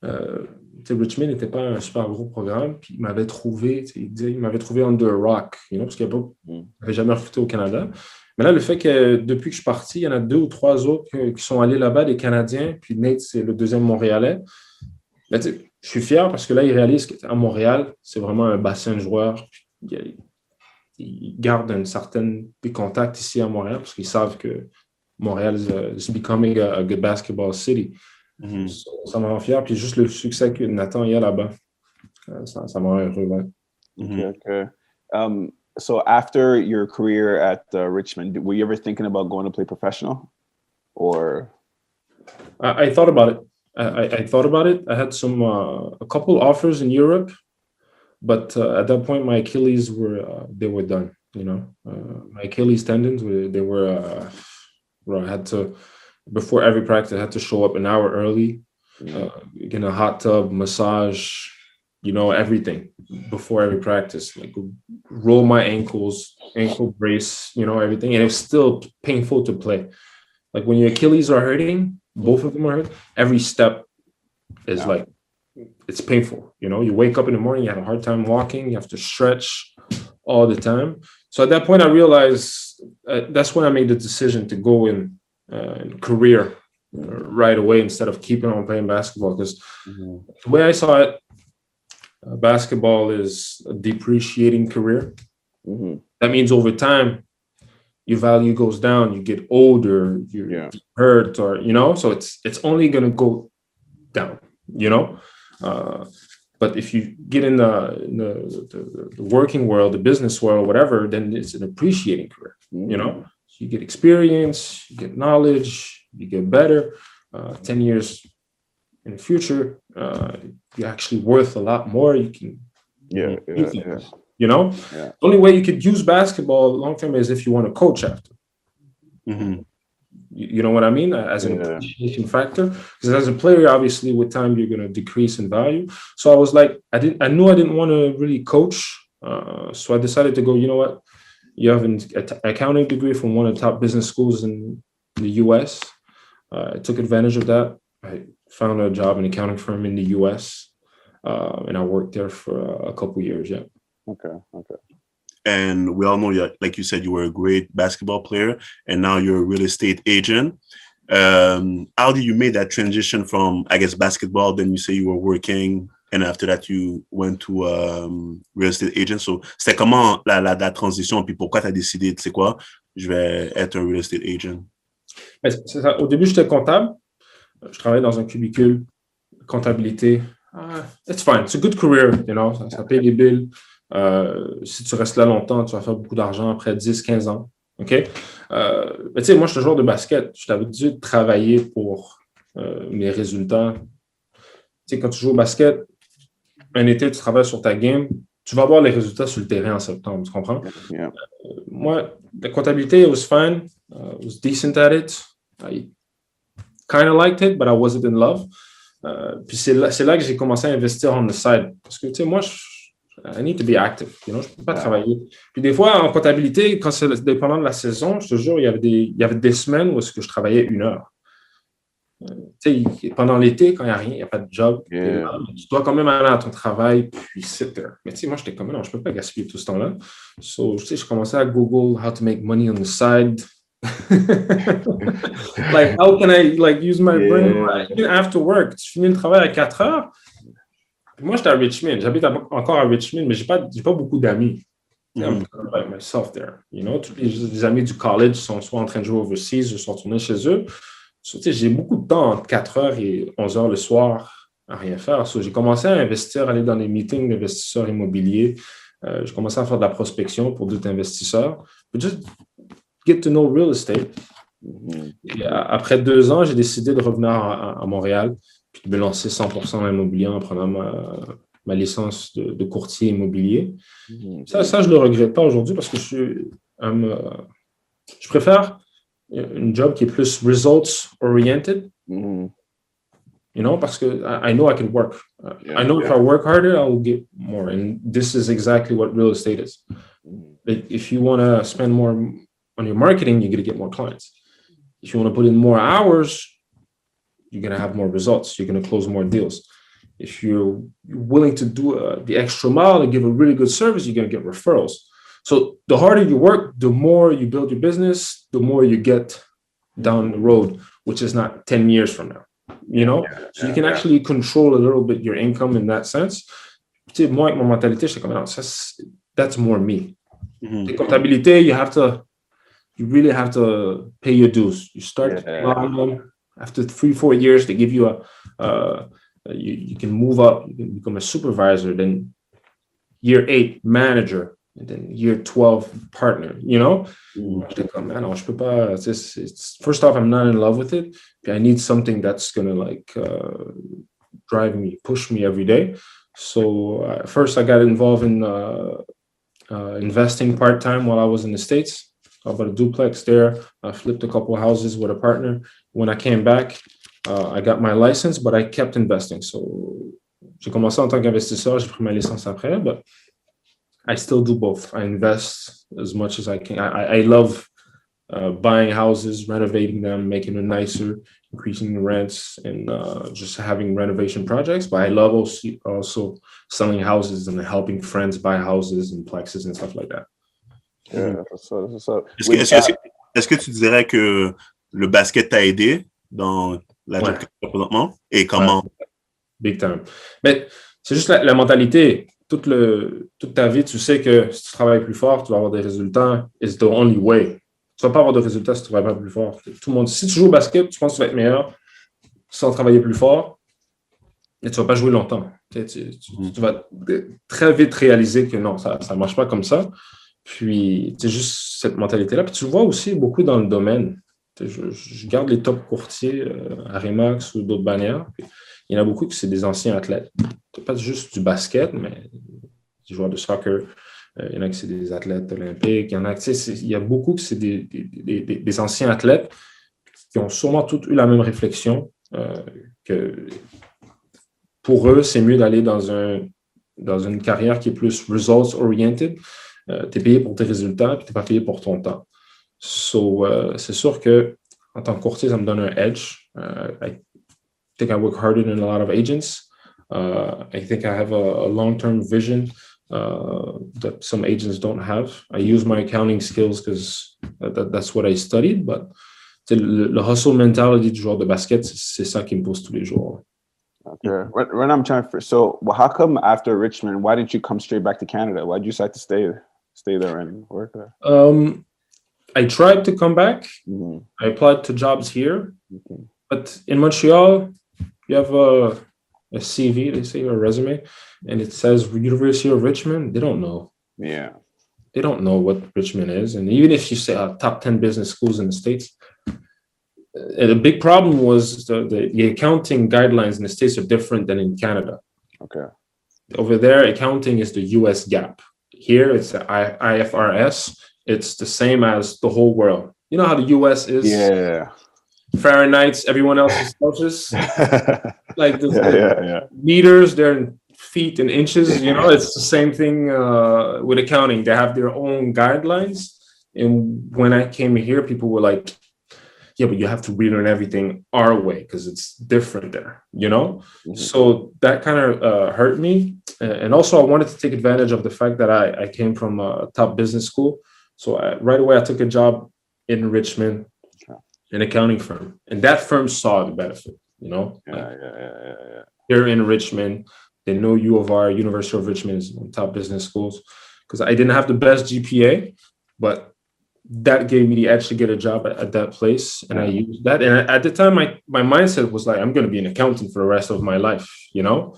S2: Richmond n'était pas un super gros programme. Puis il m'avait trouvé under a rock, parce qu'il n'avait jamais recruté au Canada. Mais là, le fait que depuis que je suis parti, il y en a 2 ou 3 autres qui sont allés là-bas, des Canadiens. Puis Nate, c'est le 2e Montréalais. Là, je suis fier parce que là, il réalise qu'à Montréal, c'est vraiment un bassin de joueurs. Ils gardent des contacts ici à Montréal parce qu'ils savent que Montréal is becoming a good basketball city. Ça me rend fier. Puis juste le succès que Nathan y a là-bas, ça me rend heureux. Ouais.
S1: Okay. So after your career at Richmond, were you ever thinking about going to play professional? Or
S2: I thought about it. I thought about it. I had a couple offers in Europe. But at that point, my Achilles were done. My Achilles tendons I had to, before every practice, I had to show up an hour early, get a hot tub, massage, everything before every practice, like roll my ankles, ankle brace, everything, and it was still painful to play. Like when your Achilles are hurting, both of them are hurt. Every step is like. It's painful, you wake up in the morning, you have a hard time walking, you have to stretch all the time. So at that point, I realized that's when I made the decision to go in career right away instead of keeping on playing basketball. Because the way I saw it, basketball is a depreciating career. That means over time, your value goes down, you get older, you hurt, or, so it's only going to go down, But if you get in the working world, the business world, whatever, then it's an appreciating career. You get experience, you get knowledge, you get better. 10 years in the future, you're actually worth a lot more. You can, The only way you could use basketball long term is if you want to coach after. You know what I mean? As an appreciation factor. Because as a player, obviously, with time, you're going to decrease in value. So I was like, I knew I didn't want to really coach. So I decided to go, you know what? You have an accounting degree from one of the top business schools in the U.S. I took advantage of that. I found a job in an accounting firm in the U.S. And I worked there for a couple years, yeah.
S1: Okay.
S3: And we all know, like you said, you were a great basketball player, and now you're a real estate agent. How did you make that transition from, I guess, basketball, then you say you were working, and after that, you went to real estate agent. So, c'était comment la transition, puis pourquoi tu as décidé, tu sais quoi, je vais être un real estate agent?
S2: C'est ça. Au début, j'étais comptable. Je travaillais dans un cubicule, comptabilité. It's fine. It's a good career, you know. Ça paye les billes. Si tu restes là longtemps, tu vas faire beaucoup d'argent après 10-15 ans. OK? Mais tu sais, moi, je suis un joueur de basket. Je suis habitué de travailler pour mes résultats. Tu sais, quand tu joues au basket, un été, tu travailles sur ta game, tu vas voir les résultats sur le terrain en septembre, tu comprends?
S1: Yeah.
S2: Moi, la comptabilité, it was fine. I was decent at it. I kind of liked it, but I wasn't in love. Puis c'est là que j'ai commencé à investir on the side. Parce que, tu sais, moi, I need to be active. You know, je ne peux pas travailler. Puis des fois, en comptabilité, quand c'est dépendant de la saison, je te jure, il y avait des semaines où est-ce que je travaillais 1 heure. Tu sais, pendant l'été, quand il n'y a rien, il n'y a pas de job,
S1: Yeah.
S2: tu dois quand même aller à ton travail, puis sit there. Mais tu sais, moi, j'étais comme, non, je ne peux pas gaspiller tout ce temps-là. So, tu sais, je commençais à Google how to make money on the side. Like, how can I use my brain even after work? Tu finis le travail à 4 heures. Moi, j'étais à Richmond. J'habite encore à Richmond, mais je n'ai pas beaucoup d'amis. I'm by myself there. You know, tous les amis du college sont soit en train de jouer overseas, ou sont retournés chez eux. So, j'ai beaucoup de temps entre 4h et 11h le soir à rien faire. So, j'ai commencé à investir, aller dans les meetings d'investisseurs immobiliers. J'ai commencé à faire de la prospection pour d'autres investisseurs. But just get to know real estate. Et après 2 ans, j'ai décidé de revenir à Montréal puis de me lancer 100% dans l'immobilier en prenant ma licence de courtier immobilier. Ça, je ne le regrette pas aujourd'hui parce que je préfère un job qui est plus results-oriented. You know, parce que I know I can work. I know if I work harder, I will get more. And this is exactly what real estate is. Like, if you want to spend more on your marketing, you're going to get more clients. If you want to put in more hours, you're going to have more results. You're going to close more deals. If you're willing to do the extra mile and give a really good service, you're going to get referrals. So the harder you work, the more you build your business, the more you get down the road, which is not 10 years from now, you know? So you can actually control a little bit your income in that sense. Tu sais, moi, avec mon mentalité, j'étais comme, non, that's more me. The comptabilité, you really have to pay your dues. You start after 3-4 years, they give you you can move up, you can become a supervisor, then year 8, manager, and then year 12, partner, you know? J'étais comme, man, non, je peux pas, first off, I'm not in love with it. I need something that's going to drive me, push me every day. So first I got involved in investing part-time while I was in the States. I bought a duplex there. I flipped a couple of houses with a partner. When I came back, I got my license, but I kept investing. So j'ai commencé en tant qu'investisseur, j'ai pris ma licence après, but I still do both. I invest as much as I can. I love buying houses, renovating them, making them nicer, increasing the rents, and just having renovation projects. But I love also selling houses and helping friends buy houses and plexes and stuff like that.
S1: Yeah, so.
S3: Est-ce que tu dirais que le basket t'a aidé dans la job que tu fais présentement? Et comment?
S2: Big time. Mais c'est juste la mentalité. Toute ta vie, tu sais que si tu travailles plus fort, tu vas avoir des résultats. It's the only way. Tu ne vas pas avoir de résultats si tu ne travailles pas plus fort. Tout le monde, si tu joues au basket, tu penses que tu vas être meilleur sans travailler plus fort, mais tu ne vas pas jouer longtemps. Tu vas très vite réaliser que non, ça ne marche pas comme ça. Puis, c'est juste cette mentalité-là. Puis tu le vois aussi beaucoup dans le domaine. Je garde les top courtiers à Remax ou d'autres bannières. Puis, il y en a beaucoup qui c'est des anciens athlètes. C'est pas juste du basket, mais des joueurs de soccer. Il y en a qui c'est des athlètes olympiques. Il y a beaucoup qui c'est des anciens athlètes qui ont sûrement tous eu la même réflexion que pour eux, c'est mieux d'aller dans une carrière qui est plus results-oriented. Tu es payé pour tes résultats et tu n'es pas payé pour ton temps. So, c'est sûr qu'en tant que courtier, ça me donne un edge. I think I work harder than a lot of agents. I think I have a long-term vision that some agents don't have. I use my accounting skills because that's what I studied, but le hustle mentality du joueur de basket, c'est ça qui me pousse tous les jours.
S1: Okay. When I'm trying to, so how come after Richmond, why didn't you come straight back to Canada? Why did you decide to stay there and work there?
S2: I tried to come back.
S1: Mm-hmm.
S2: I applied to jobs here,
S1: Okay.
S2: but in Montreal, you have a CV, they say, or a resume, and it says University of Richmond. They don't know.
S1: Yeah.
S2: They don't know what Richmond is. And even if you say top 10 business schools in the States, the big problem was the accounting guidelines in the States are different than in Canada.
S1: Okay.
S2: Over there, accounting is the US GAAP. Here, it's the IFRS. It's the same as the whole world. You know how the US is?
S1: Yeah.
S2: Fahrenheit, everyone else is Celsius. Like
S1: yeah.
S2: meters, they're in feet and inches. You know, it's the same thing with accounting. They have their own guidelines. And when I came here, people were like, yeah, but you have to relearn everything our way because it's different there, you know? Mm-hmm. So that kind of hurt me. And also I wanted to take advantage of the fact that I came from a top business school. So right away, I took a job in Richmond, an accounting firm. And that firm saw the benefit, you know?
S1: Yeah.
S2: Here in Richmond, they know U of R, University of Richmond is one of the top business schools. Because I didn't have the best GPA, but that gave me the edge to get a job at that place. And I used that. And at the time, my mindset was like, I'm going to be an accountant for the rest of my life, you know?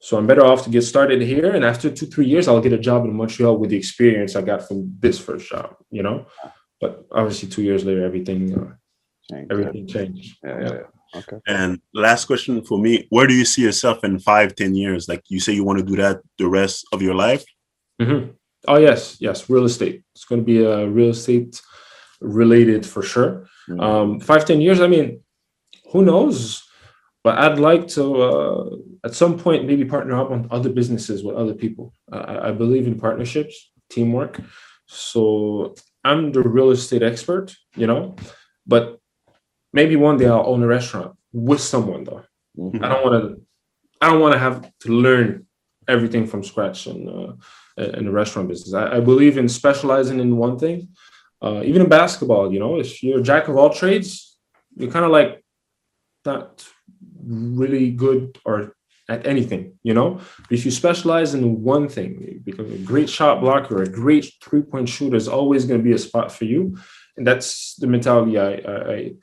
S2: So I'm better off to get started here. And after 2-3 years, I'll get a job in Montreal with the experience I got from this first job, you know? But obviously 2 years later, everything changed.
S1: Yeah. Okay.
S3: And last question for me, where do you see yourself in 5-10 years? Like you say you want to do that the rest of your life?
S2: Mm-hmm. Oh, yes. Real estate. It's going to be real estate related for sure. 5-10 years, I mean, who knows? But I'd like to, at some point, maybe partner up on other businesses with other people. I believe in partnerships, teamwork. So I'm the real estate expert, you know, but maybe one day I'll own a restaurant with someone though. Mm-hmm. I don't want to have to learn everything from scratch in the restaurant business. I believe in specializing in one thing. Even in basketball, you know, if you're a jack of all trades, you're kind of like not really good or at anything, you know. But if you specialize in one thing, you become a great shot blocker, a great 3-point shooter is always going to be a spot for you. And that's the mentality I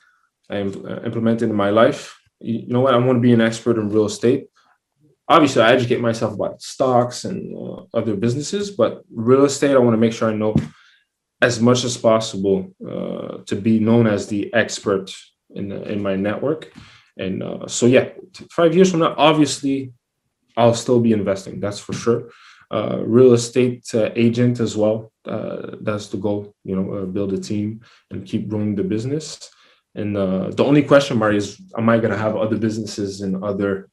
S2: implemented in my life. You know what? I want to be an expert in real estate. Obviously, I educate myself about stocks and other businesses, but real estate, I want to make sure I know as much as possible to be known as the expert in my network. And so, 5 years from now, obviously, I'll still be investing. That's for sure. Real estate agent as well. That's the goal, you know, build a team and keep growing the business. And the only question mark is, am I going to have other businesses in other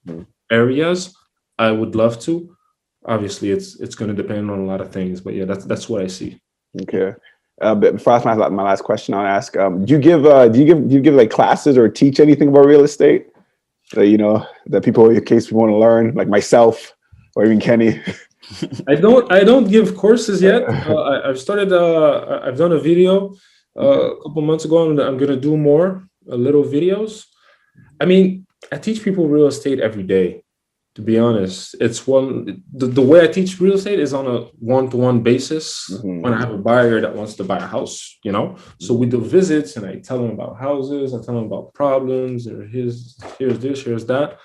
S2: areas? I would love to. Obviously, it's going to depend on a lot of things, but yeah, that's what I see.
S1: Okay. But before I ask my last question, I'll ask: do you give like classes or teach anything about real estate? You know, that people, in case we want to learn, like myself or even Kenny.
S2: I don't give courses yet. I've started. I've done a video a couple months ago, and I'm gonna do more little videos. I mean, I teach people real estate every day. To be honest, it's the way I teach real estate is on a one-to-one basis. When I have a buyer that wants to buy a house, you know, so we do visits and I tell them about houses, I tell them about problems, or here's this, here's that.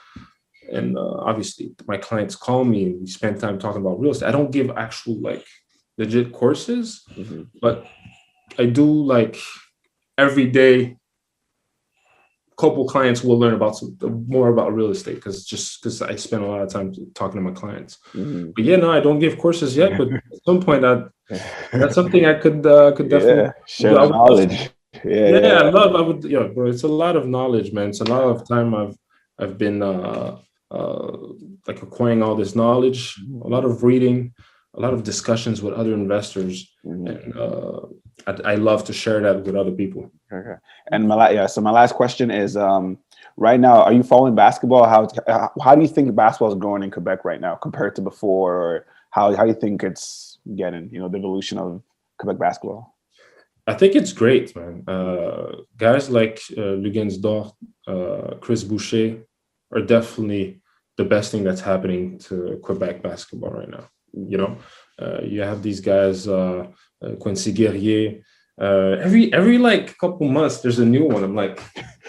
S2: And obviously my clients call me and we spend time talking about real estate. I don't give actual like legit courses, but I do like every day. Couple clients will learn about more about real estate because I spend a lot of time talking to my clients. But yeah, no, I don't give courses yet. But at some point, that's something I could definitely
S1: share knowledge.
S2: I would. Yeah, bro, it's a lot of knowledge, man. It's a lot of time I've been like acquiring all this knowledge. A lot of reading, a lot of discussions with other investors, and I love to share that with other people.
S1: Okay. And my last question is, right now, are you following basketball? How do you think basketball is going in Quebec right now compared to before? Or how do you think it's getting, you know, the evolution of Quebec basketball?
S2: I think it's great, man. Guys like Lugansdorf, Chris Boucher are definitely the best thing that's happening to Quebec basketball right now. You know, you have these guys, Quincy Guerrier. Every like couple months, there's a new one. I'm like,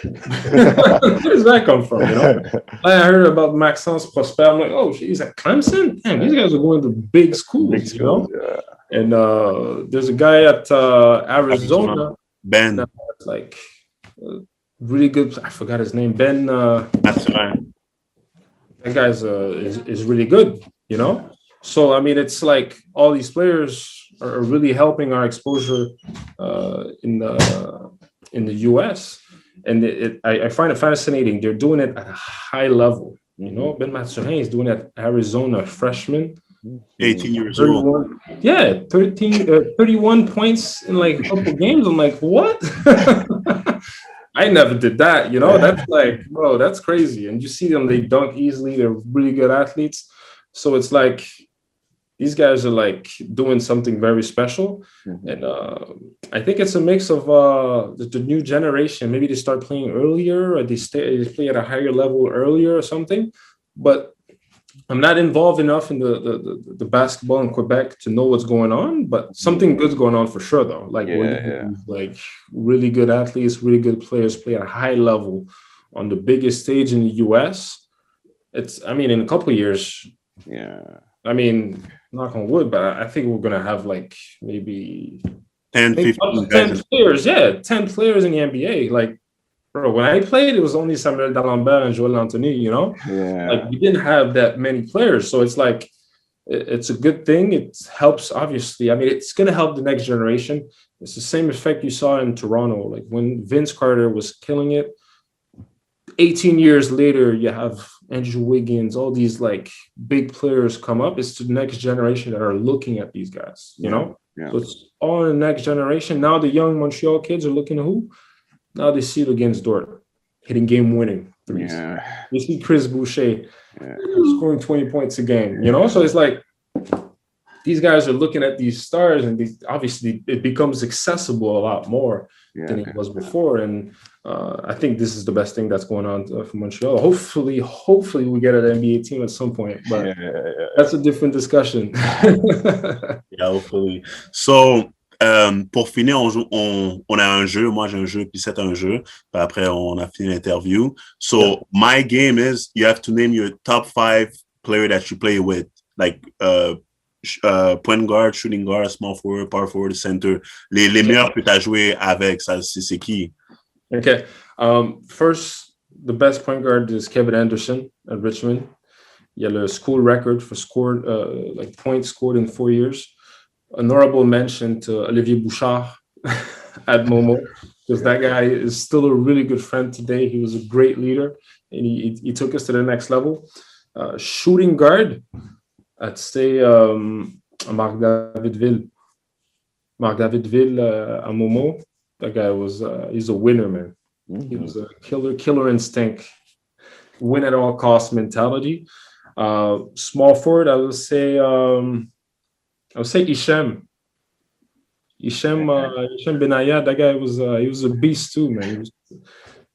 S2: where does that come from? You know, I heard about Maxence Prosper. I'm like, oh, he's at Clemson. Damn, these guys are going to big schools. You know,
S1: yeah.
S2: and there's a guy at Arizona,
S3: Ben.
S2: that's like really good. I forgot his name. Ben.
S3: That's right.
S2: That guy's is really good. You know, so I mean, it's like all these players are really helping our exposure in the US. And I find it fascinating. They're doing it at a high level. You know, Ben Mathurin is doing it at Arizona, freshman.
S3: 18 years old.
S2: Yeah, 31 points in like a couple games. I'm like, what? I never did that. You know, that's like, bro, that's crazy. And you see them, they dunk easily. They're really good athletes. So it's like, these guys are like doing something very special. And I think it's a mix of the new generation. Maybe they start playing earlier, or they play at a higher level earlier or something. But I'm not involved enough in the basketball in Quebec to know what's going on. But something good's going on for sure, though. Like, like really good athletes, really good players play at a high level on the biggest stage in the US. I mean, in a couple of years.
S1: Yeah.
S2: I mean, knock on wood, but I think we're going to have like maybe
S3: 10, 15
S2: 10 players. Yeah, 10 players in the NBA. Like, bro, when I played, it was only Samuel D'Alembert and Joel Anthony, you know?
S1: Yeah.
S2: Like, we didn't have that many players. So it's like, it's a good thing. It helps, obviously. I mean, it's going to help the next generation. It's the same effect you saw in Toronto. Like, when Vince Carter was killing it, 18 years later, you have Andrew Wiggins, all these like big players come up. It's the next generation that are looking at these guys, you know?
S1: Yeah.
S2: So it's all the next generation. Now the young Montreal kids are looking at who? Now they see Lugansdorf hitting game-winning threes.
S1: Yeah.
S2: You see Chris Boucher scoring 20 points a game, you know? So it's like these guys are looking at these stars, and obviously it becomes accessible a lot more than it was before. And I think this is the best thing that's going on for Montreal. Hopefully we get an NBA team at some point, but that's a different discussion.
S3: Yeah, hopefully. So, pour finir, on a un jeu. Moi, j'ai un jeu, puis c'est un jeu. Puis après, on a fini l'interview. So, my game is, you have to name your top 5 player that you play with. Like, point guard, shooting guard, small forward, power forward, center. Les meilleurs que tu as joué avec, ça, c'est qui?
S2: Okay. First, the best point guard is Kevin Anderson at Richmond. Il y a le school record for points scored in 4 years. Honorable mention to Olivier Bouchard at Momo, because that guy is still a really good friend today. He was a great leader, and he took us to the next level. Shooting guard, I'd say Marc Davidville. Marc Davidville at Momo. That guy he's a winner, man. He was a killer instinct, win at all costs mentality. Small forward, I would say Hichem. Hichem Benayad, that guy he was a beast too, man. He was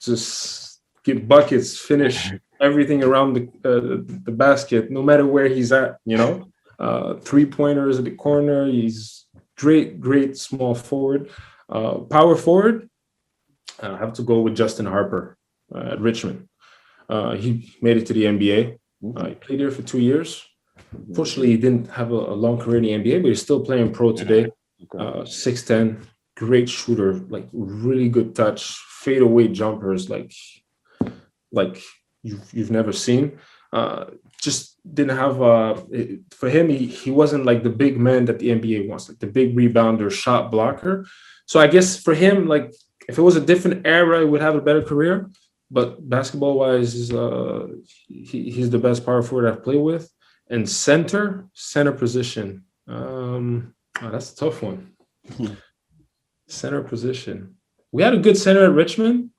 S2: just get buckets, finish everything around the basket, no matter where he's at, you know. 3-pointers at the corner. He's great small forward. Power forward, I have to go with Justin Harper at Richmond. He made it to the NBA. He played there for 2 years. Unfortunately, he didn't have a long career in the NBA, but he's still playing pro today. 6'10", great shooter, like really good touch, fadeaway jumpers, like you've never seen. Just didn't have for him. He wasn't like the big man that the NBA wants, like the big rebounder, shot blocker. So I guess for him, like if it was a different era, he would have a better career. But basketball-wise, he's the best power forward I've played with. And center position. That's a tough one. Center position. We had a good center at Richmond.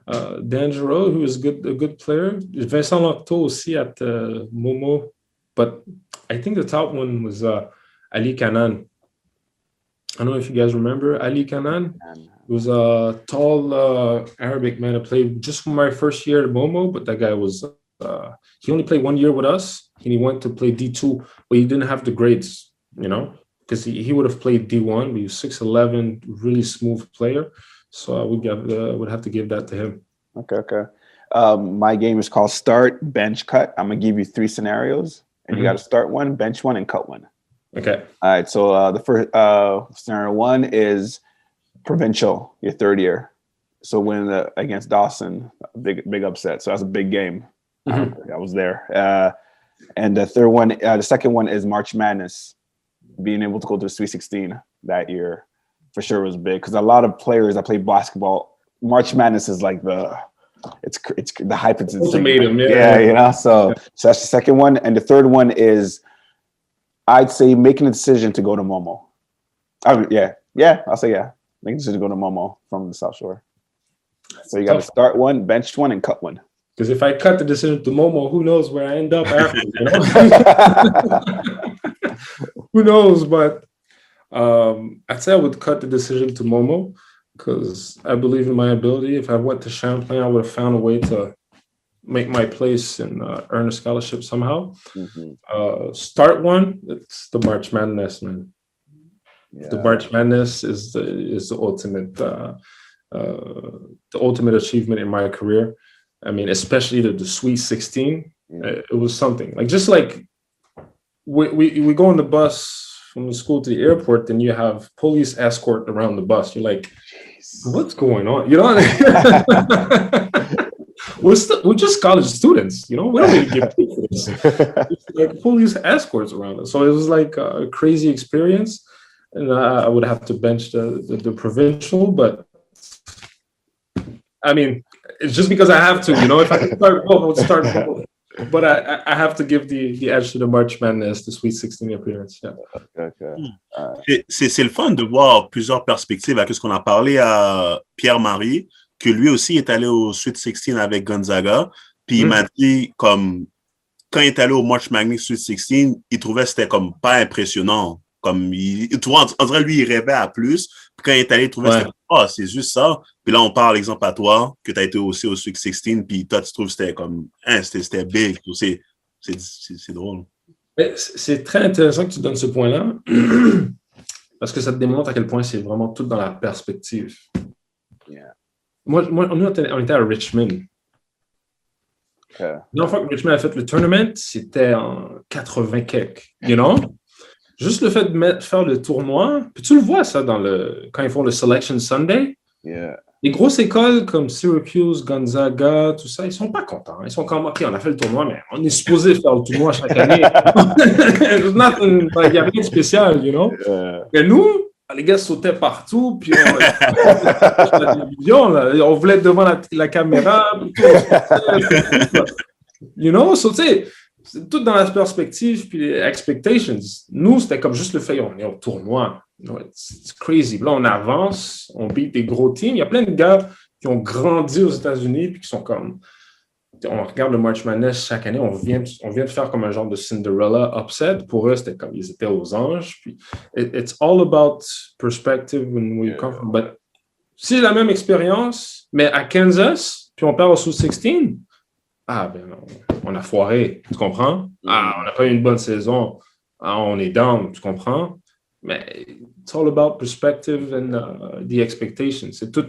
S2: D'Angelo, who was a good player. Vincent Locteau aussi at Momo. But I think the top one was Ali Kanan. I don't know if you guys remember Ali Kanan. He was a tall Arabic man that played just for my first year at Momo, but that guy was, he only played 1 year with us, and he went to play D2, but he didn't have the grades, because he would have played D1, but he was 6'11", really smooth player. So I would have to give that to him.
S1: Okay. My game is called Start, Bench, Cut. I'm going to give you 3 scenarios, and you got to start one, bench one, and cut one.
S2: Okay.
S1: All right. So the first scenario 1 is Provincial, your 3rd year. So win against Dawson, big upset. So that's a big game. I was there. And the second one is March Madness. Being able to go to the Sweet 16 that year for sure was big, because a lot of players that play basketball, March Madness is like it's the hype. It's
S2: ultimatum.
S1: So that's the second one, and the third one is, I'd say, making a decision to go to Momo. I'll say making a decision to go to Momo from the South Shore. So you got to start one, bench one, and cut one.
S2: Because if I cut the decision to Momo, who knows where I end up after? Who knows? But I'd say I would cut the decision to Momo, because I believe in my ability. If I went to Champlain, I would have found a way to make my place and earn a scholarship somehow. Start one, it's the March Madness, man. Yeah. The March Madness is the ultimate achievement in my career. I mean, especially the Sweet 16. It was something. Like, just like we go on the bus from the school to the airport, then you have police escort around the bus. You're like, what's going on? We're just college students, we don't really get paid for this. It's like police escorts around us. So it was like a crazy experience, and I would have to bench the provincial, but I mean, it's just because I have to, if I can start, I would start. But I have to give the edge to the March Madness, the Sweet 16 appearance. Yeah.
S3: Okay. C'est le fun de voir plusieurs perspectives à ce qu'on a parlé à Pierre-Marie, que lui aussi est allé au Sweet 16 avec Gonzaga. Puis il m'a dit, comme, quand il est allé au March Madness Sweet 16, il trouvait que c'était comme pas impressionnant. Comme tu vois, on dirait lui, il rêvait à plus. Puis quand il est allé, il trouvait que c'est juste ça. Puis là, on parle, exemple, à toi, que tu as été aussi au Sweet 16, puis toi, tu trouves que c'était comme, c'était big. C'est drôle.
S2: Mais c'est très intéressant que tu donnes ce point-là, parce que ça te démontre à quel point c'est vraiment tout dans la perspective.
S1: Yeah.
S2: Moi, on était à Richmond.
S1: Okay.
S2: La fois que Richmond a fait le tournament, c'était en 80 quelques, Juste le fait de faire le tournoi, puis tu le vois ça quand ils font le Selection Sunday.
S1: Yeah.
S2: Les grosses écoles comme Syracuse, Gonzaga, tout ça, ils sont pas contents. Ils sont comme, OK, on a fait le tournoi, mais on est supposé faire le tournoi chaque année. Il n'y a rien de spécial, Yeah. Et nous, les gars sautaient partout, puis on voulait être devant la caméra. So tu sais, c'est tout dans la perspective, puis les expectations. Nous, c'était comme juste le fait, on est au tournoi. It's crazy. Là, on avance, on beat des gros teams. Il y a plein de gars qui ont grandi aux États-Unis, puis qui sont comme, on regarde le March Madness chaque année, on vient de faire comme un genre de Cinderella upset. Pour eux, c'était comme, ils étaient aux anges. Puis it's all about perspective when we come from. But si c'est la même expérience, mais à Kansas, puis on perd au Sweet 16, on a foiré, tu comprends? On n'a pas eu une bonne saison. On est down, tu comprends? Mais it's all about perspective and the expectations. C'est tout.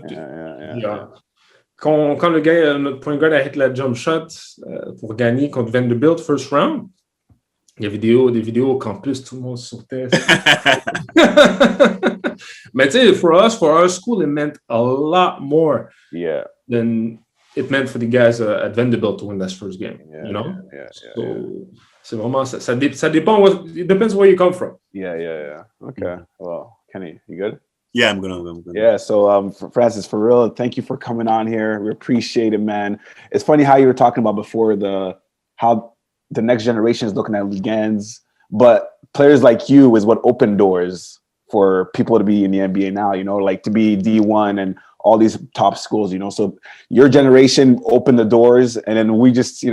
S2: Quand le gars, notre point guard a hit la jump shot pour gagner contre Vanderbilt first round, il y a des vidéos au campus, tout le monde sautait. Mais tu sais, for our school, it meant a lot more than it meant for the guys at Vanderbilt to win that first game. So, c'est vraiment, ça dépend, it depends where you come from.
S1: Yeah. Okay. Well, Kenny, you good?
S3: Yeah, I'm good.
S1: Yeah, so Francis, for real, thank you for coming on here. We appreciate it, man. It's funny how you were talking about before how the next generation is looking at weekends, but players like you is what opened doors for people to be in the NBA now, like to be D1 and all these top schools, so your generation opened the doors, and then we just,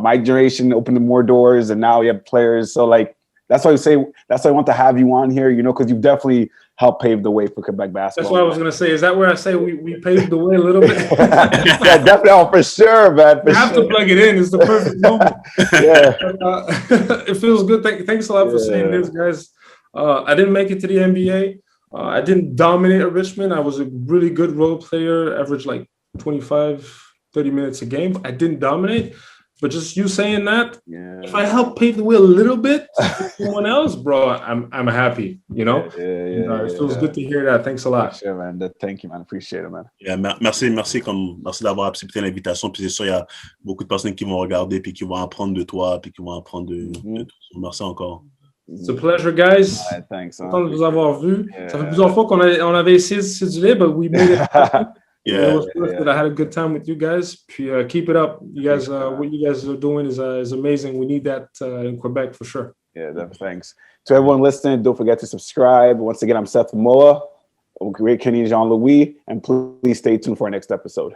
S1: my generation opened more doors, and now we have players. So like, that's why I want to have you on here, because you've definitely helped pave the way for Quebec
S2: That's
S1: basketball.
S2: what I was going to say. Is that where I say we paved the way a little bit?
S1: Yeah, definitely. Oh, for sure, man.
S2: You have to plug it in. It's the perfect moment.
S1: Yeah.
S2: It feels good. Thanks a lot for saying this, guys. I didn't make it to the NBA. I didn't dominate at Richmond. I was a really good role player, averaged like 25, 30 minutes a game. I didn't dominate. But just you saying that, if I help pave the way a little bit for someone else, bro, I'm happy, you know? It feels good to hear that. Thanks a lot.
S1: Sure, man. Thank you, man. Appreciate it, man.
S3: Yeah, merci d'avoir accepté l'invitation. Puis c'est sûr, il y a beaucoup de personnes qui vont regarder puis qui vont apprendre de toi puis qui vont apprendre de toi. Merci encore.
S2: It's a pleasure, guys.
S1: Right, thanks.
S2: Content de vous avoir vu. Ça fait plusieurs fois qu'on avait essayé de séduire, but we made it happen. It was worth it. I had a good time with you guys. Puis keep it up. You guys, what you guys are doing is amazing. We need that in Quebec for sure.
S1: Yeah, thanks. To everyone listening, don't forget to subscribe. Once again, I'm Seth Moa, Kenny Jean-Louis, and please stay tuned for our next episode.